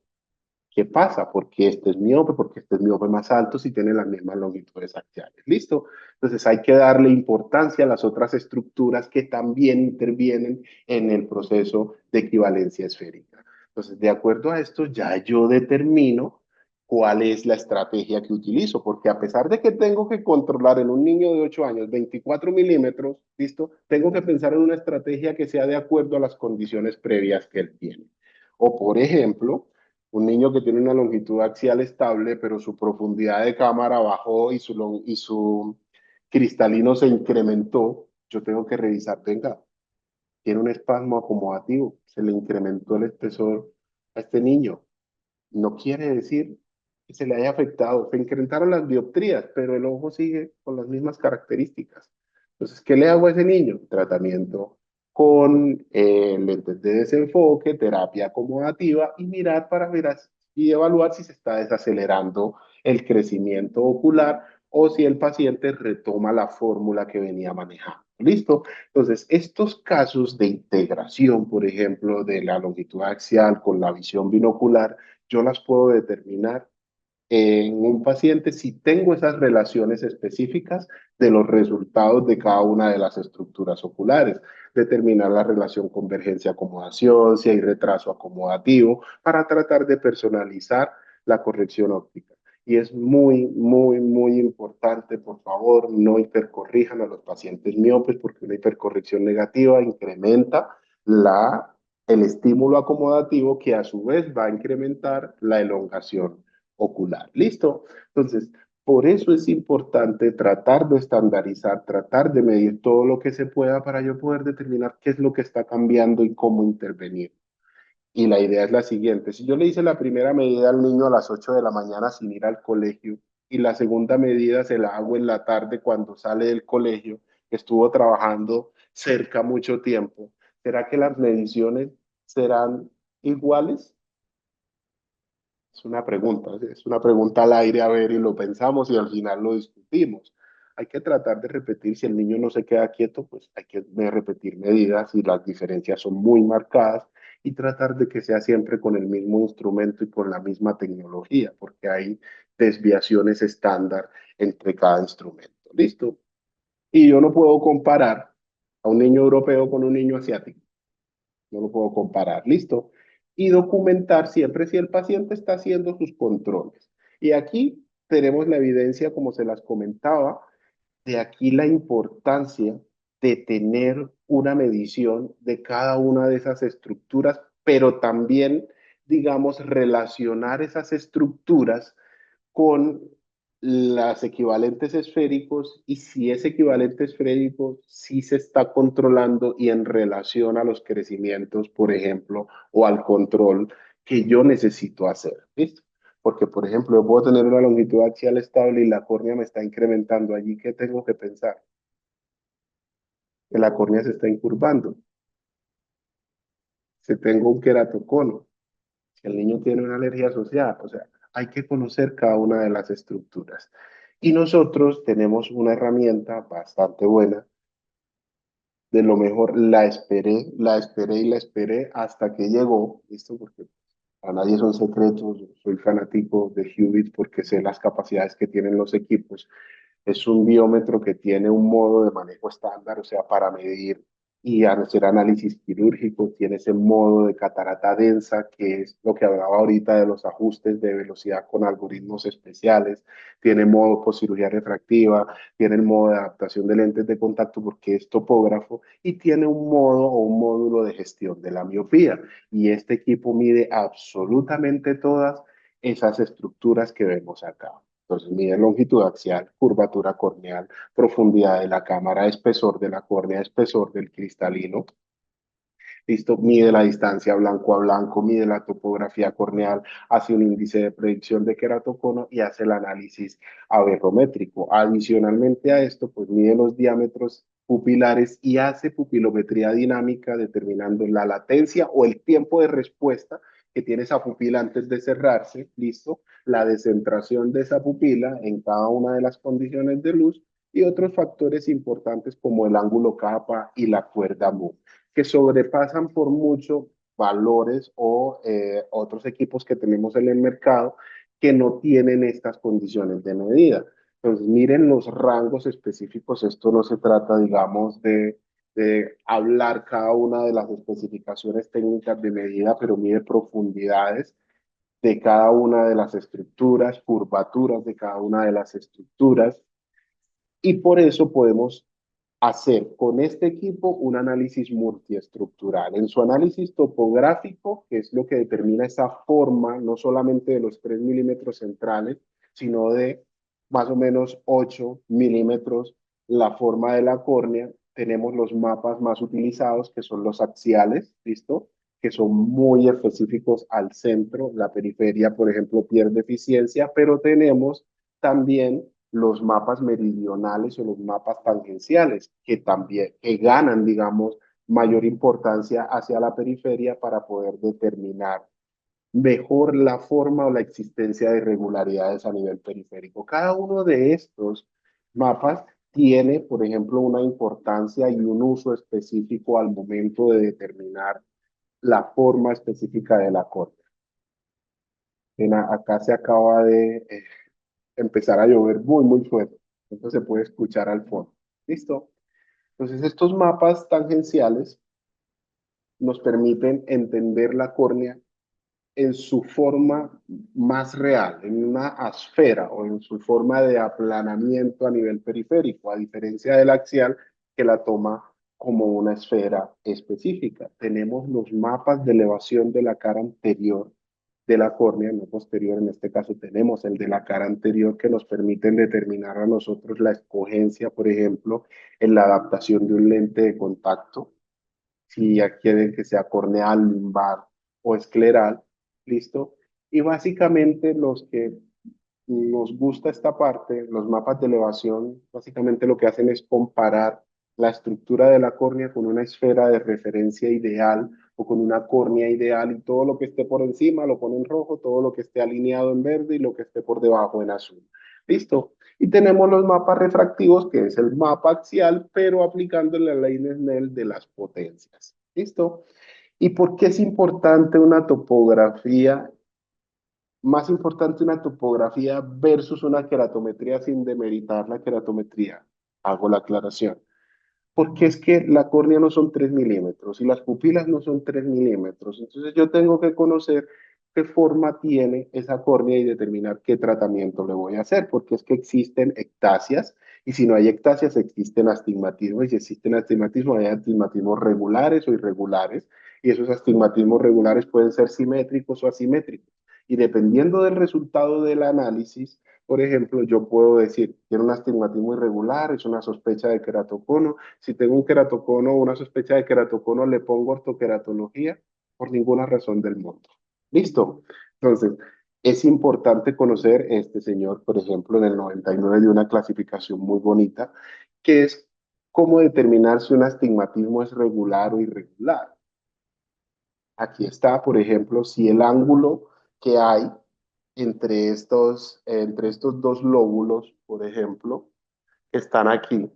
¿Qué pasa? Porque este es miope, porque este es miope más alto si tienen las mismas longitudes axiales. ¿Listo? Entonces hay que darle importancia a las otras estructuras que también intervienen en el proceso de equivalencia esférica. Entonces, de acuerdo a esto, ya yo determino cuál es la estrategia que utilizo, porque a pesar de que tengo que controlar en un niño de 8 años 24 milímetros, ¿listo? Tengo que pensar en una estrategia que sea de acuerdo a las condiciones previas que él tiene. O, por ejemplo, un niño que tiene una longitud axial estable, pero su profundidad de cámara bajó y su cristalino se incrementó, yo tengo que revisar, venga, tiene un espasmo acomodativo, se le incrementó el espesor a este niño. No quiere decir que se le haya afectado, se incrementaron las dioptrías, pero el ojo sigue con las mismas características. Entonces, ¿qué le hago a ese niño? Tratamiento con lentes de desenfoque, terapia acomodativa y mirar para ver y evaluar si se está desacelerando el crecimiento ocular o si el paciente retoma la fórmula que venía manejando. ¿Listo? Entonces, estos casos de integración, por ejemplo, de la longitud axial con la visión binocular, yo las puedo determinar en un paciente si tengo esas relaciones específicas de los resultados de cada una de las estructuras oculares, determinar la relación convergencia-acomodación, si hay retraso acomodativo, para tratar de personalizar la corrección óptica. Y es muy, muy, muy importante, por favor, no hipercorrijan a los pacientes miopes porque una hipercorrección negativa incrementa el estímulo acomodativo que a su vez va a incrementar la elongación ocular. ¿Listo? Entonces, por eso es importante tratar de estandarizar, tratar de medir todo lo que se pueda para yo poder determinar qué es lo que está cambiando y cómo intervenir. Y la idea es la siguiente, si yo le hice la primera medida al niño a las 8 de la mañana sin ir al colegio y la segunda medida se la hago en la tarde cuando sale del colegio, que estuvo trabajando cerca mucho tiempo, ¿será que las mediciones serán iguales? Es una pregunta al aire a ver y lo pensamos y al final lo discutimos. Hay que tratar de repetir, si el niño no se queda quieto, pues hay que repetir medidas y las diferencias son muy marcadas y tratar de que sea siempre con el mismo instrumento y con la misma tecnología, porque hay desviaciones estándar entre cada instrumento. ¿Listo? Y yo no puedo comparar a un niño europeo con un niño asiático. No lo puedo comparar, listo. Y documentar siempre si el paciente está haciendo sus controles. Y aquí tenemos la evidencia, como se las comentaba, de aquí la importancia de tener una medición de cada una de esas estructuras, pero también, digamos, relacionar esas estructuras con las equivalentes esféricos y si ese equivalente esférico sí se está controlando y en relación a los crecimientos, por ejemplo, o al control que yo necesito hacer. ¿Listo? Porque, por ejemplo, yo puedo tener una longitud axial estable y la córnea me está incrementando allí. ¿Qué tengo que pensar? Que la córnea se está incurvando. Si tengo un queratocono, si el niño tiene una alergia asociada, o sea, hay que conocer cada una de las estructuras. Y nosotros tenemos una herramienta bastante buena, de lo mejor la esperé hasta que llegó, ¿listo? Porque a nadie son secretos, yo soy fanático de Hewitt porque sé las capacidades que tienen los equipos. Es un biómetro que tiene un modo de manejo estándar, o sea, para medir y hacer análisis quirúrgico. Tiene ese modo de catarata densa, que es lo que hablaba ahorita de los ajustes de velocidad con algoritmos especiales. Tiene modo cirugía refractiva, tiene el modo de adaptación de lentes de contacto porque es topógrafo y tiene un modo o un módulo de gestión de la miopía. Y este equipo mide absolutamente todas esas estructuras que vemos acá. Entonces mide longitud axial, curvatura corneal, profundidad de la cámara, espesor de la córnea, espesor del cristalino. Listo, mide la distancia blanco a blanco, mide la topografía corneal, hace un índice de predicción de queratocono y hace el análisis aberrométrico. Adicionalmente a esto, pues mide los diámetros pupilares y hace pupilometría dinámica determinando la latencia o el tiempo de respuesta que tiene esa pupila antes de cerrarse, listo, la descentración de esa pupila en cada una de las condiciones de luz y otros factores importantes como el ángulo capa y la cuerda mu que sobrepasan por mucho valores o otros equipos que tenemos en el mercado que no tienen estas condiciones de medida. Entonces, miren los rangos específicos. Esto no se trata, digamos, de hablar cada una de las especificaciones técnicas de medida, pero mide profundidades de cada una de las estructuras, curvaturas de cada una de las estructuras, y por eso podemos hacer con este equipo un análisis multiestructural. En su análisis topográfico, que es lo que determina esa forma, no solamente de los 3 milímetros centrales, sino de más o menos 8 milímetros la forma de la córnea, tenemos los mapas más utilizados, que son los axiales, ¿listo? Que son muy específicos al centro. La periferia, por ejemplo, pierde eficiencia, pero tenemos también los mapas meridionales o los mapas tangenciales, que también que ganan, digamos, mayor importancia hacia la periferia para poder determinar mejor la forma o la existencia de irregularidades a nivel periférico. Cada uno de estos mapas tiene, por ejemplo, una importancia y un uso específico al momento de determinar la forma específica de la corte. Acá se acaba de empezar a llover muy, muy fuerte. Entonces se puede escuchar al fondo. ¿Listo? Entonces estos mapas tangenciales nos permiten entender la córnea en su forma más real, en una esfera o en su forma de aplanamiento a nivel periférico, a diferencia del axial que la toma como una esfera específica. Tenemos los mapas de elevación de la cara anterior de la córnea, no posterior, en este caso tenemos el de la cara anterior que nos permiten determinar a nosotros la escogencia, por ejemplo, en la adaptación de un lente de contacto, si ya quieren que sea corneal, lumbar o escleral, ¿listo? Y básicamente los que nos gusta esta parte, los mapas de elevación, básicamente lo que hacen es comparar la estructura de la córnea con una esfera de referencia ideal o con una córnea ideal y todo lo que esté por encima lo pone en rojo, todo lo que esté alineado en verde y lo que esté por debajo en azul. ¿Listo? Y tenemos los mapas refractivos, que es el mapa axial, pero aplicando la ley de Snell de las potencias. ¿Listo? ¿Y por qué es importante una topografía? Más importante una topografía versus una queratometría sin demeritar la queratometría. Hago la aclaración. Porque es que la córnea no son 3 milímetros y las pupilas no son 3 milímetros. Entonces yo tengo que conocer qué forma tiene esa córnea y determinar qué tratamiento le voy a hacer, porque es que existen ectasias y si no hay ectasias existen astigmatismos y si existen astigmatismos hay astigmatismos regulares o irregulares y esos astigmatismos regulares pueden ser simétricos o asimétricos. Y dependiendo del resultado del análisis, por ejemplo, yo puedo decir, tiene un astigmatismo irregular, es una sospecha de queratocono. Si tengo un queratocono o una sospecha de queratocono, le pongo ortoqueratología por ninguna razón del mundo. ¿Listo? Entonces, es importante conocer este señor, por ejemplo, en el 99 de una clasificación muy bonita, que es cómo determinar si un astigmatismo es regular o irregular. Aquí está, por ejemplo, si el ángulo que hay entre estos dos lóbulos, por ejemplo, que están aquí,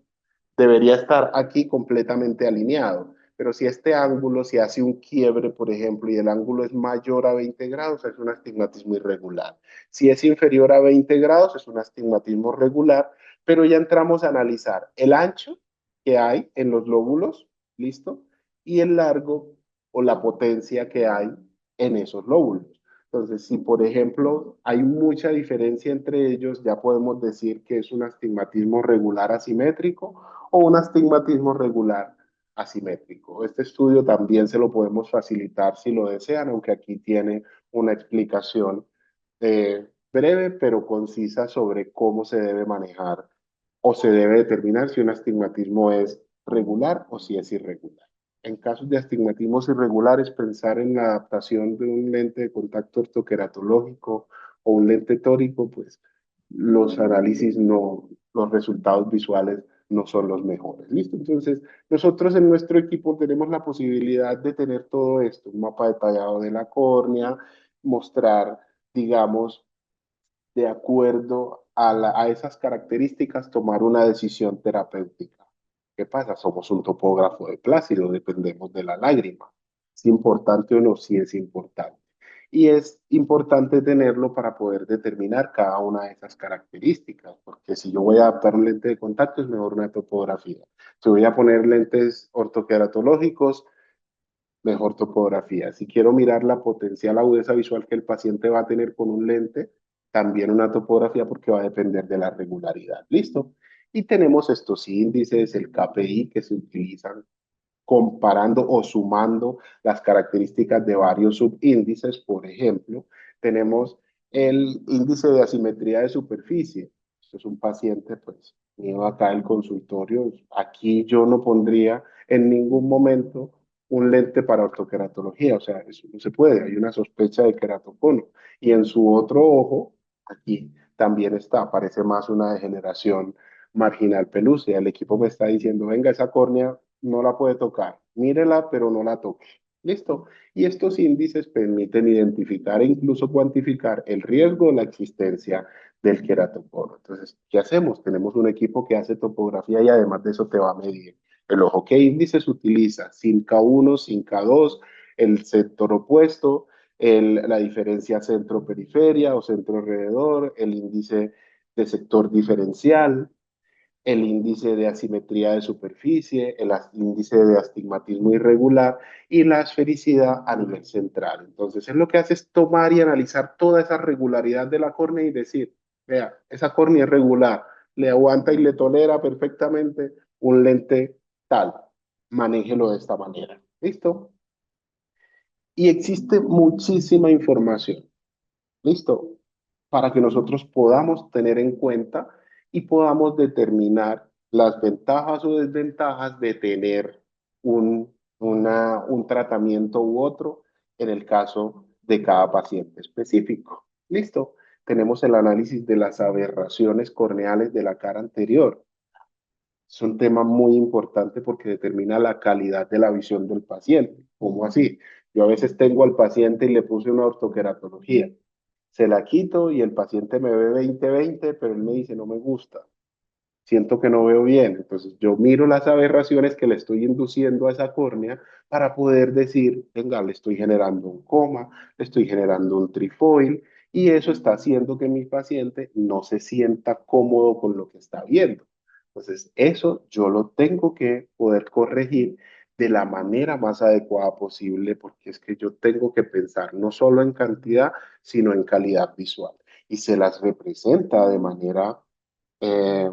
debería estar aquí completamente alineado. Pero si este ángulo se hace un quiebre, por ejemplo, y el ángulo es mayor a 20 grados, es un astigmatismo irregular. Si es inferior a 20 grados, es un astigmatismo regular, pero ya entramos a analizar el ancho que hay en los lóbulos, ¿listo? Y el largo o la potencia que hay en esos lóbulos. Entonces, si por ejemplo hay mucha diferencia entre ellos, ya podemos decir que es un astigmatismo regular asimétrico o un astigmatismo regular asimétrico. Este estudio también se lo podemos facilitar si lo desean, aunque aquí tiene una explicación breve pero concisa sobre cómo se debe manejar o se debe determinar si un astigmatismo es regular o si es irregular. En casos de astigmatismos irregulares, pensar en la adaptación de un lente de contacto ortoqueratológico o un lente tórico, pues los análisis no, los resultados visuales no son los mejores. ¿Listo? Entonces, nosotros en nuestro equipo tenemos la posibilidad de tener todo esto, un mapa detallado de la córnea, mostrar, digamos, de acuerdo a esas características, tomar una decisión terapéutica. ¿Qué pasa? Somos un topógrafo de Plácido, dependemos de la lágrima. ¿Es importante o no? Sí es importante. Y es importante tenerlo para poder determinar cada una de esas características, porque si yo voy a adaptar un lente de contacto, es mejor una topografía. Si voy a poner lentes ortoqueratológicos, mejor topografía. Si quiero mirar la potencial agudeza visual que el paciente va a tener con un lente, también una topografía porque va a depender de la regularidad. ¿Listo? Y tenemos estos índices, el KPI que se utilizan comparando o sumando las características de varios subíndices. Por ejemplo, tenemos el índice de asimetría de superficie. Esto es un paciente, pues, mío acá en el consultorio. Aquí yo no pondría en ningún momento un lente para ortoqueratología, o sea, eso no se puede, hay una sospecha de queratocono. Y en su otro ojo, aquí también está, parece más una degeneración marginal pelúcida. El equipo me está diciendo, venga, esa córnea no la puede tocar, mírela, pero no la toque. ¿Listo? Y estos índices permiten identificar e incluso cuantificar el riesgo de la existencia del queratocono. Entonces, ¿qué hacemos? Tenemos un equipo que hace topografía y además de eso te va a medir el ojo. ¿Qué índice se utiliza? Sin K1, sin K2, el sector opuesto, la diferencia centro-periferia o centro-alrededor, el índice de sector diferencial, el índice de asimetría de superficie, el índice de astigmatismo irregular y la esfericidad a nivel central. Entonces, es lo que hace es tomar y analizar toda esa regularidad de la córnea y decir, vea, esa córnea es regular, le aguanta y le tolera perfectamente un lente tal, manéjelo de esta manera. ¿Listo? Y existe muchísima información. ¿Listo? Para que nosotros podamos tener en cuenta y podamos determinar las ventajas o desventajas de tener un tratamiento u otro en el caso de cada paciente específico. ¿Listo? Tenemos el análisis de las aberraciones corneales de la cara anterior. Es un tema muy importante porque determina la calidad de la visión del paciente. ¿Cómo así? Yo a veces tengo al paciente y le puse una ortoqueratología. Se la quito y el paciente me ve 20/20, pero él me dice, no me gusta, siento que no veo bien. Entonces yo miro las aberraciones que le estoy induciendo a esa córnea para poder decir, venga, le estoy generando un coma, le estoy generando un trifoil, y eso está haciendo que mi paciente no se sienta cómodo con lo que está viendo. Entonces eso yo lo tengo que poder corregir de la manera más adecuada posible, porque es que yo tengo que pensar no solo en cantidad, sino en calidad visual. Y se las representa de manera eh,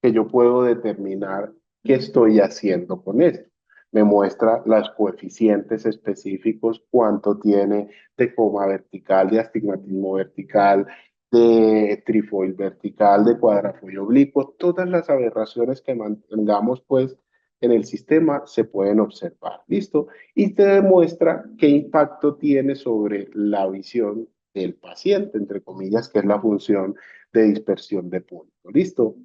que yo puedo determinar qué estoy haciendo con esto. Me muestra los coeficientes específicos, cuánto tiene de coma vertical, de astigmatismo vertical, de trifoil vertical, de cuadrafoil oblicuo. Todas las aberraciones que mantengamos pues en el sistema se pueden observar. ¿Listo? Y te demuestra qué impacto tiene sobre la visión del paciente, entre comillas, que es la función de dispersión de punto. ¿Listo?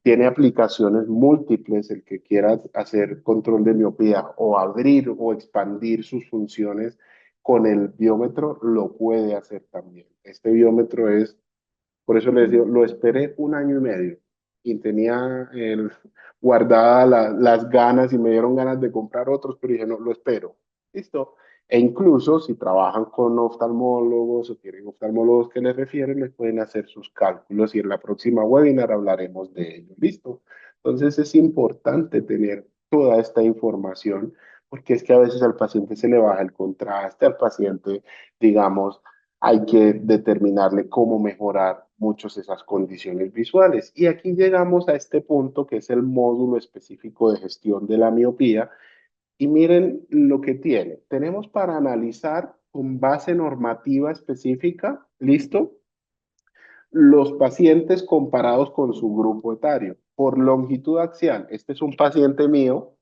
Tiene aplicaciones múltiples. El que quiera hacer control de miopía o abrir o expandir sus funciones con el biómetro, lo puede hacer también. Este biómetro es, por eso les digo, lo esperé 1 año y medio y tenía guardadas las ganas y me dieron ganas de comprar otros, pero dije, no, lo espero. ¿Listo? E incluso si trabajan con oftalmólogos o quieren oftalmólogos que les refieren, les pueden hacer sus cálculos y en la próxima webinar hablaremos de ello. ¿Listo? Entonces es importante tener toda esta información porque es que a veces al paciente se le baja el contraste, al paciente, digamos, hay que determinarle cómo mejorar muchas esas condiciones visuales. Y aquí llegamos a este punto que es el módulo específico de gestión de la miopía. Y miren lo que tiene. Tenemos para analizar con base normativa específica, ¿listo? Los pacientes comparados con su grupo etario. Por longitud axial, este es un paciente mío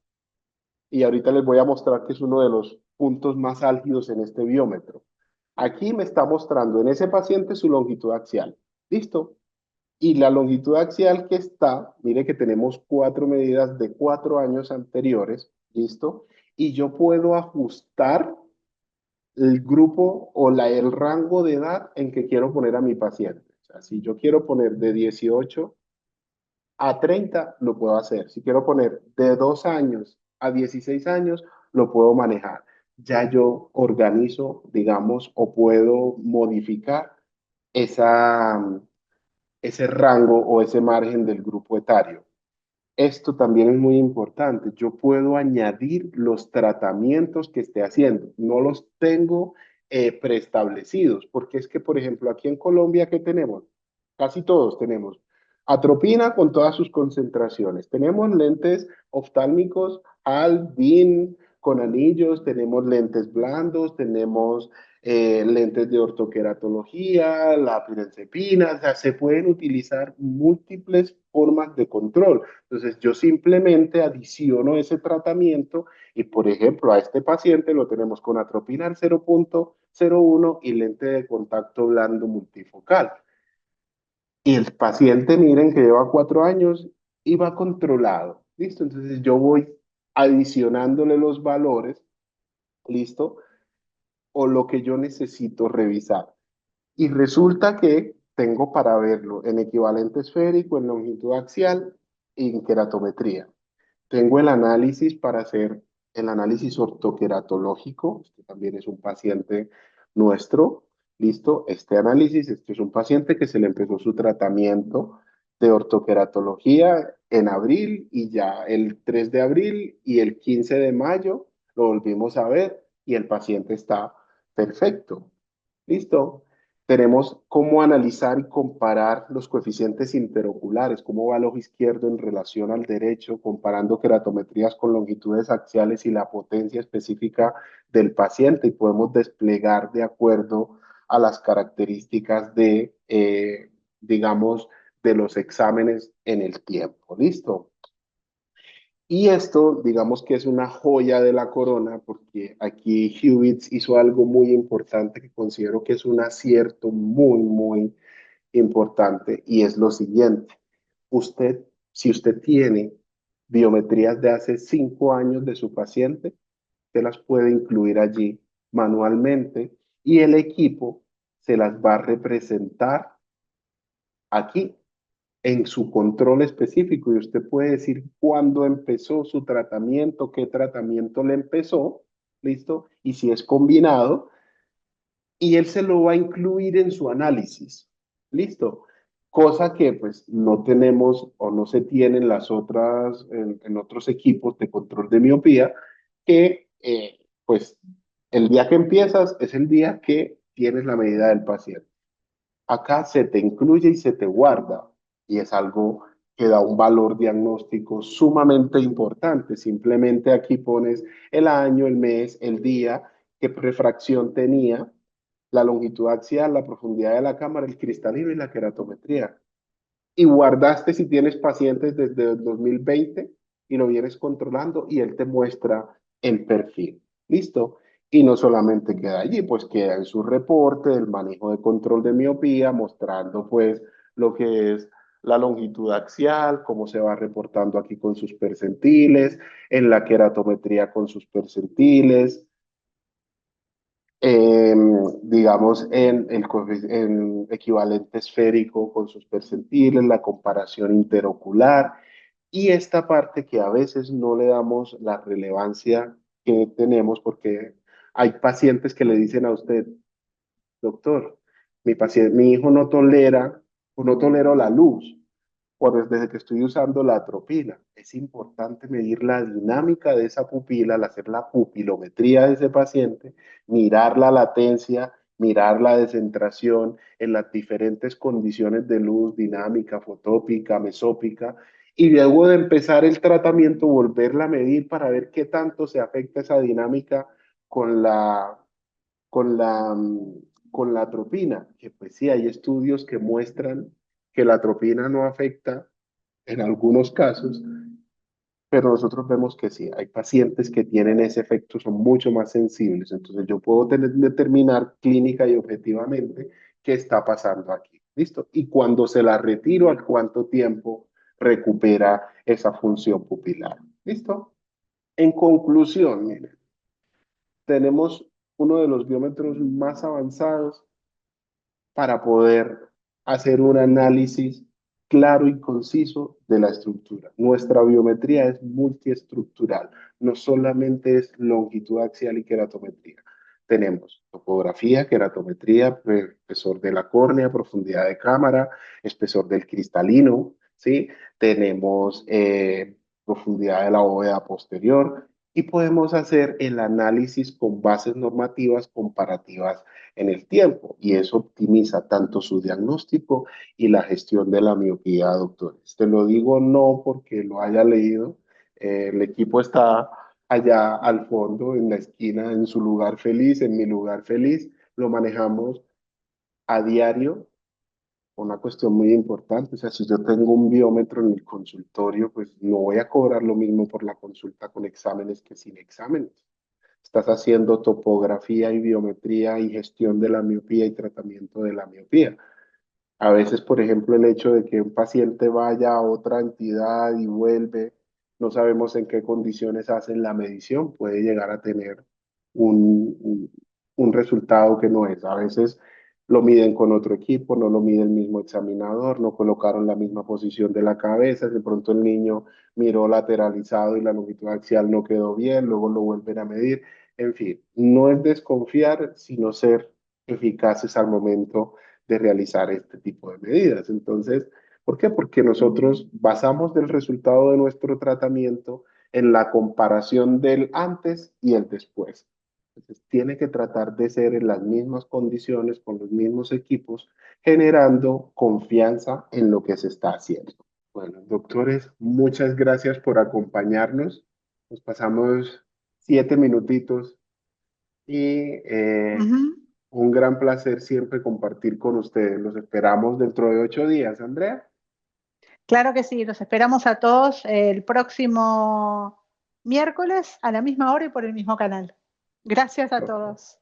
y ahorita les voy a mostrar que es uno de los puntos más álgidos en este biómetro. Aquí me está mostrando en ese paciente su longitud axial. ¿Listo? Y la longitud axial que está, mire que tenemos 4 medidas de 4 años anteriores. ¿Listo? Y yo puedo ajustar el grupo o el rango de edad en que quiero poner a mi paciente. O sea, si yo quiero poner de 18 a 30 lo puedo hacer. Si quiero poner de 2 años a 16 años, lo puedo manejar. Ya yo organizo, digamos, o puedo modificar esa, ese rango o ese margen del grupo etario. Esto también es muy importante. Yo puedo añadir los tratamientos que esté haciendo. No los tengo preestablecidos, porque es que, por ejemplo, aquí en Colombia, ¿qué tenemos? Casi todos tenemos atropina con todas sus concentraciones. Tenemos lentes oftálmicos AL, BIN, con anillos, tenemos lentes blandos, tenemos lentes de ortoqueratología, la pirenzepina, o sea, se pueden utilizar múltiples formas de control. Entonces, yo simplemente adiciono ese tratamiento y, por ejemplo, a este paciente lo tenemos con atropina al 0,01 y lente de contacto blando multifocal. Y el paciente, miren que lleva 4 años y va controlado. ¿Listo? Entonces, yo voy adicionándole los valores, ¿listo? O lo que yo necesito revisar. Y resulta que tengo para verlo en equivalente esférico, en longitud axial y en queratometría. Tengo el análisis para hacer el análisis ortoqueratológico. Este también es un paciente nuestro. Listo, este análisis, este es un paciente que se le empezó su tratamiento de ortoqueratología en abril y ya el 3 de abril y el 15 de mayo lo volvimos a ver y el paciente está perfecto. ¿Listo? Tenemos cómo analizar y comparar los coeficientes interoculares, cómo va el ojo izquierdo en relación al derecho, comparando queratometrías con longitudes axiales y la potencia específica del paciente y podemos desplegar de acuerdo a las características de, digamos, de los exámenes en el tiempo. ¿Listo? Y esto, digamos que es una joya de la corona, porque aquí Hewitts hizo algo muy importante que considero que es un acierto muy, muy importante, y es lo siguiente. Usted, si usted tiene biometrías de hace 5 años de su paciente, se las puede incluir allí manualmente y el equipo se las va a representar aquí en su control específico, y usted puede decir cuándo empezó su tratamiento, qué tratamiento le empezó, ¿listo? Y si es combinado, y él se lo va a incluir en su análisis, ¿listo? Cosa que pues no tenemos o no se tiene en las otras, en otros equipos de control de miopía, que pues el día que empiezas es el día que tienes la medida del paciente. Acá se te incluye y se te guarda, y es algo que da un valor diagnóstico sumamente importante. Simplemente aquí pones el año, el mes, el día, qué refracción tenía, la longitud axial, la profundidad de la cámara, el cristalino y la queratometría. Y guardaste si tienes pacientes desde el 2020 y lo vienes controlando, y él te muestra el perfil. ¿Listo? Y no solamente queda allí, pues queda en su reporte del manejo de control de miopía, mostrando pues lo que es la longitud axial, cómo se va reportando aquí con sus percentiles, en la queratometría con sus percentiles, eh, digamos, en equivalente esférico con sus percentiles, la comparación interocular, y esta parte que a veces no le damos la relevancia que tenemos, porque hay pacientes que le dicen a usted, doctor, mi hijo no tolera o no tolero la luz, por desde que estoy usando la atropina. Es importante medir la dinámica de esa pupila, al hacer la pupilometría de ese paciente, mirar la latencia, mirar la descentración en las diferentes condiciones de luz, dinámica, fotópica, mesópica, y luego de empezar el tratamiento, volverla a medir para ver qué tanto se afecta esa dinámica con la, con la, con la atropina, que pues sí, hay estudios que muestran que la atropina no afecta en algunos casos, pero nosotros vemos que sí, hay pacientes que tienen ese efecto, son mucho más sensibles. Entonces yo puedo determinar clínica y objetivamente qué está pasando aquí. ¿Listo? Y cuando se la retiro, ¿al cuánto tiempo recupera esa función pupilar? ¿Listo? En conclusión, miren, tenemos uno de los biómetros más avanzados para poder hacer un análisis claro y conciso de la estructura. Nuestra biometría es multiestructural, no solamente es longitud axial y queratometría. Tenemos topografía, queratometría, espesor de la córnea, profundidad de cámara, espesor del cristalino, ¿sí? Tenemos profundidad de la bóveda posterior, y podemos hacer el análisis con bases normativas comparativas en el tiempo, y eso optimiza tanto su diagnóstico y la gestión de la miopía, doctores. Te lo digo no porque lo haya leído, el equipo está allá al fondo, en la esquina, en su lugar feliz, en mi lugar feliz, lo manejamos a diario. Una cuestión muy importante, o sea, si yo tengo un biómetro en el consultorio, pues no voy a cobrar lo mismo por la consulta con exámenes que sin exámenes. Estás haciendo topografía y biometría y gestión de la miopía y tratamiento de la miopía. A veces, por ejemplo, el hecho de que un paciente vaya a otra entidad y vuelve, no sabemos en qué condiciones hacen la medición, puede llegar a tener un, un, un resultado que no es. A veces lo miden con otro equipo, no lo mide el mismo examinador, no colocaron la misma posición de la cabeza, de pronto el niño miró lateralizado y la longitud axial no quedó bien, luego lo vuelven a medir. En fin, no es desconfiar, sino ser eficaces al momento de realizar este tipo de medidas. Entonces, ¿por qué? Porque nosotros basamos el resultado de nuestro tratamiento en la comparación del antes y el después. Entonces, tiene que tratar de ser en las mismas condiciones, con los mismos equipos, generando confianza en lo que se está haciendo. Bueno, doctores, muchas gracias por acompañarnos. Nos pasamos 7 minutitos, y Ujú. un gran placer siempre compartir con ustedes. Los esperamos dentro de 8 días, Andrea. Claro que sí, los esperamos a todos el próximo miércoles a la misma hora y por el mismo canal. Gracias a todos.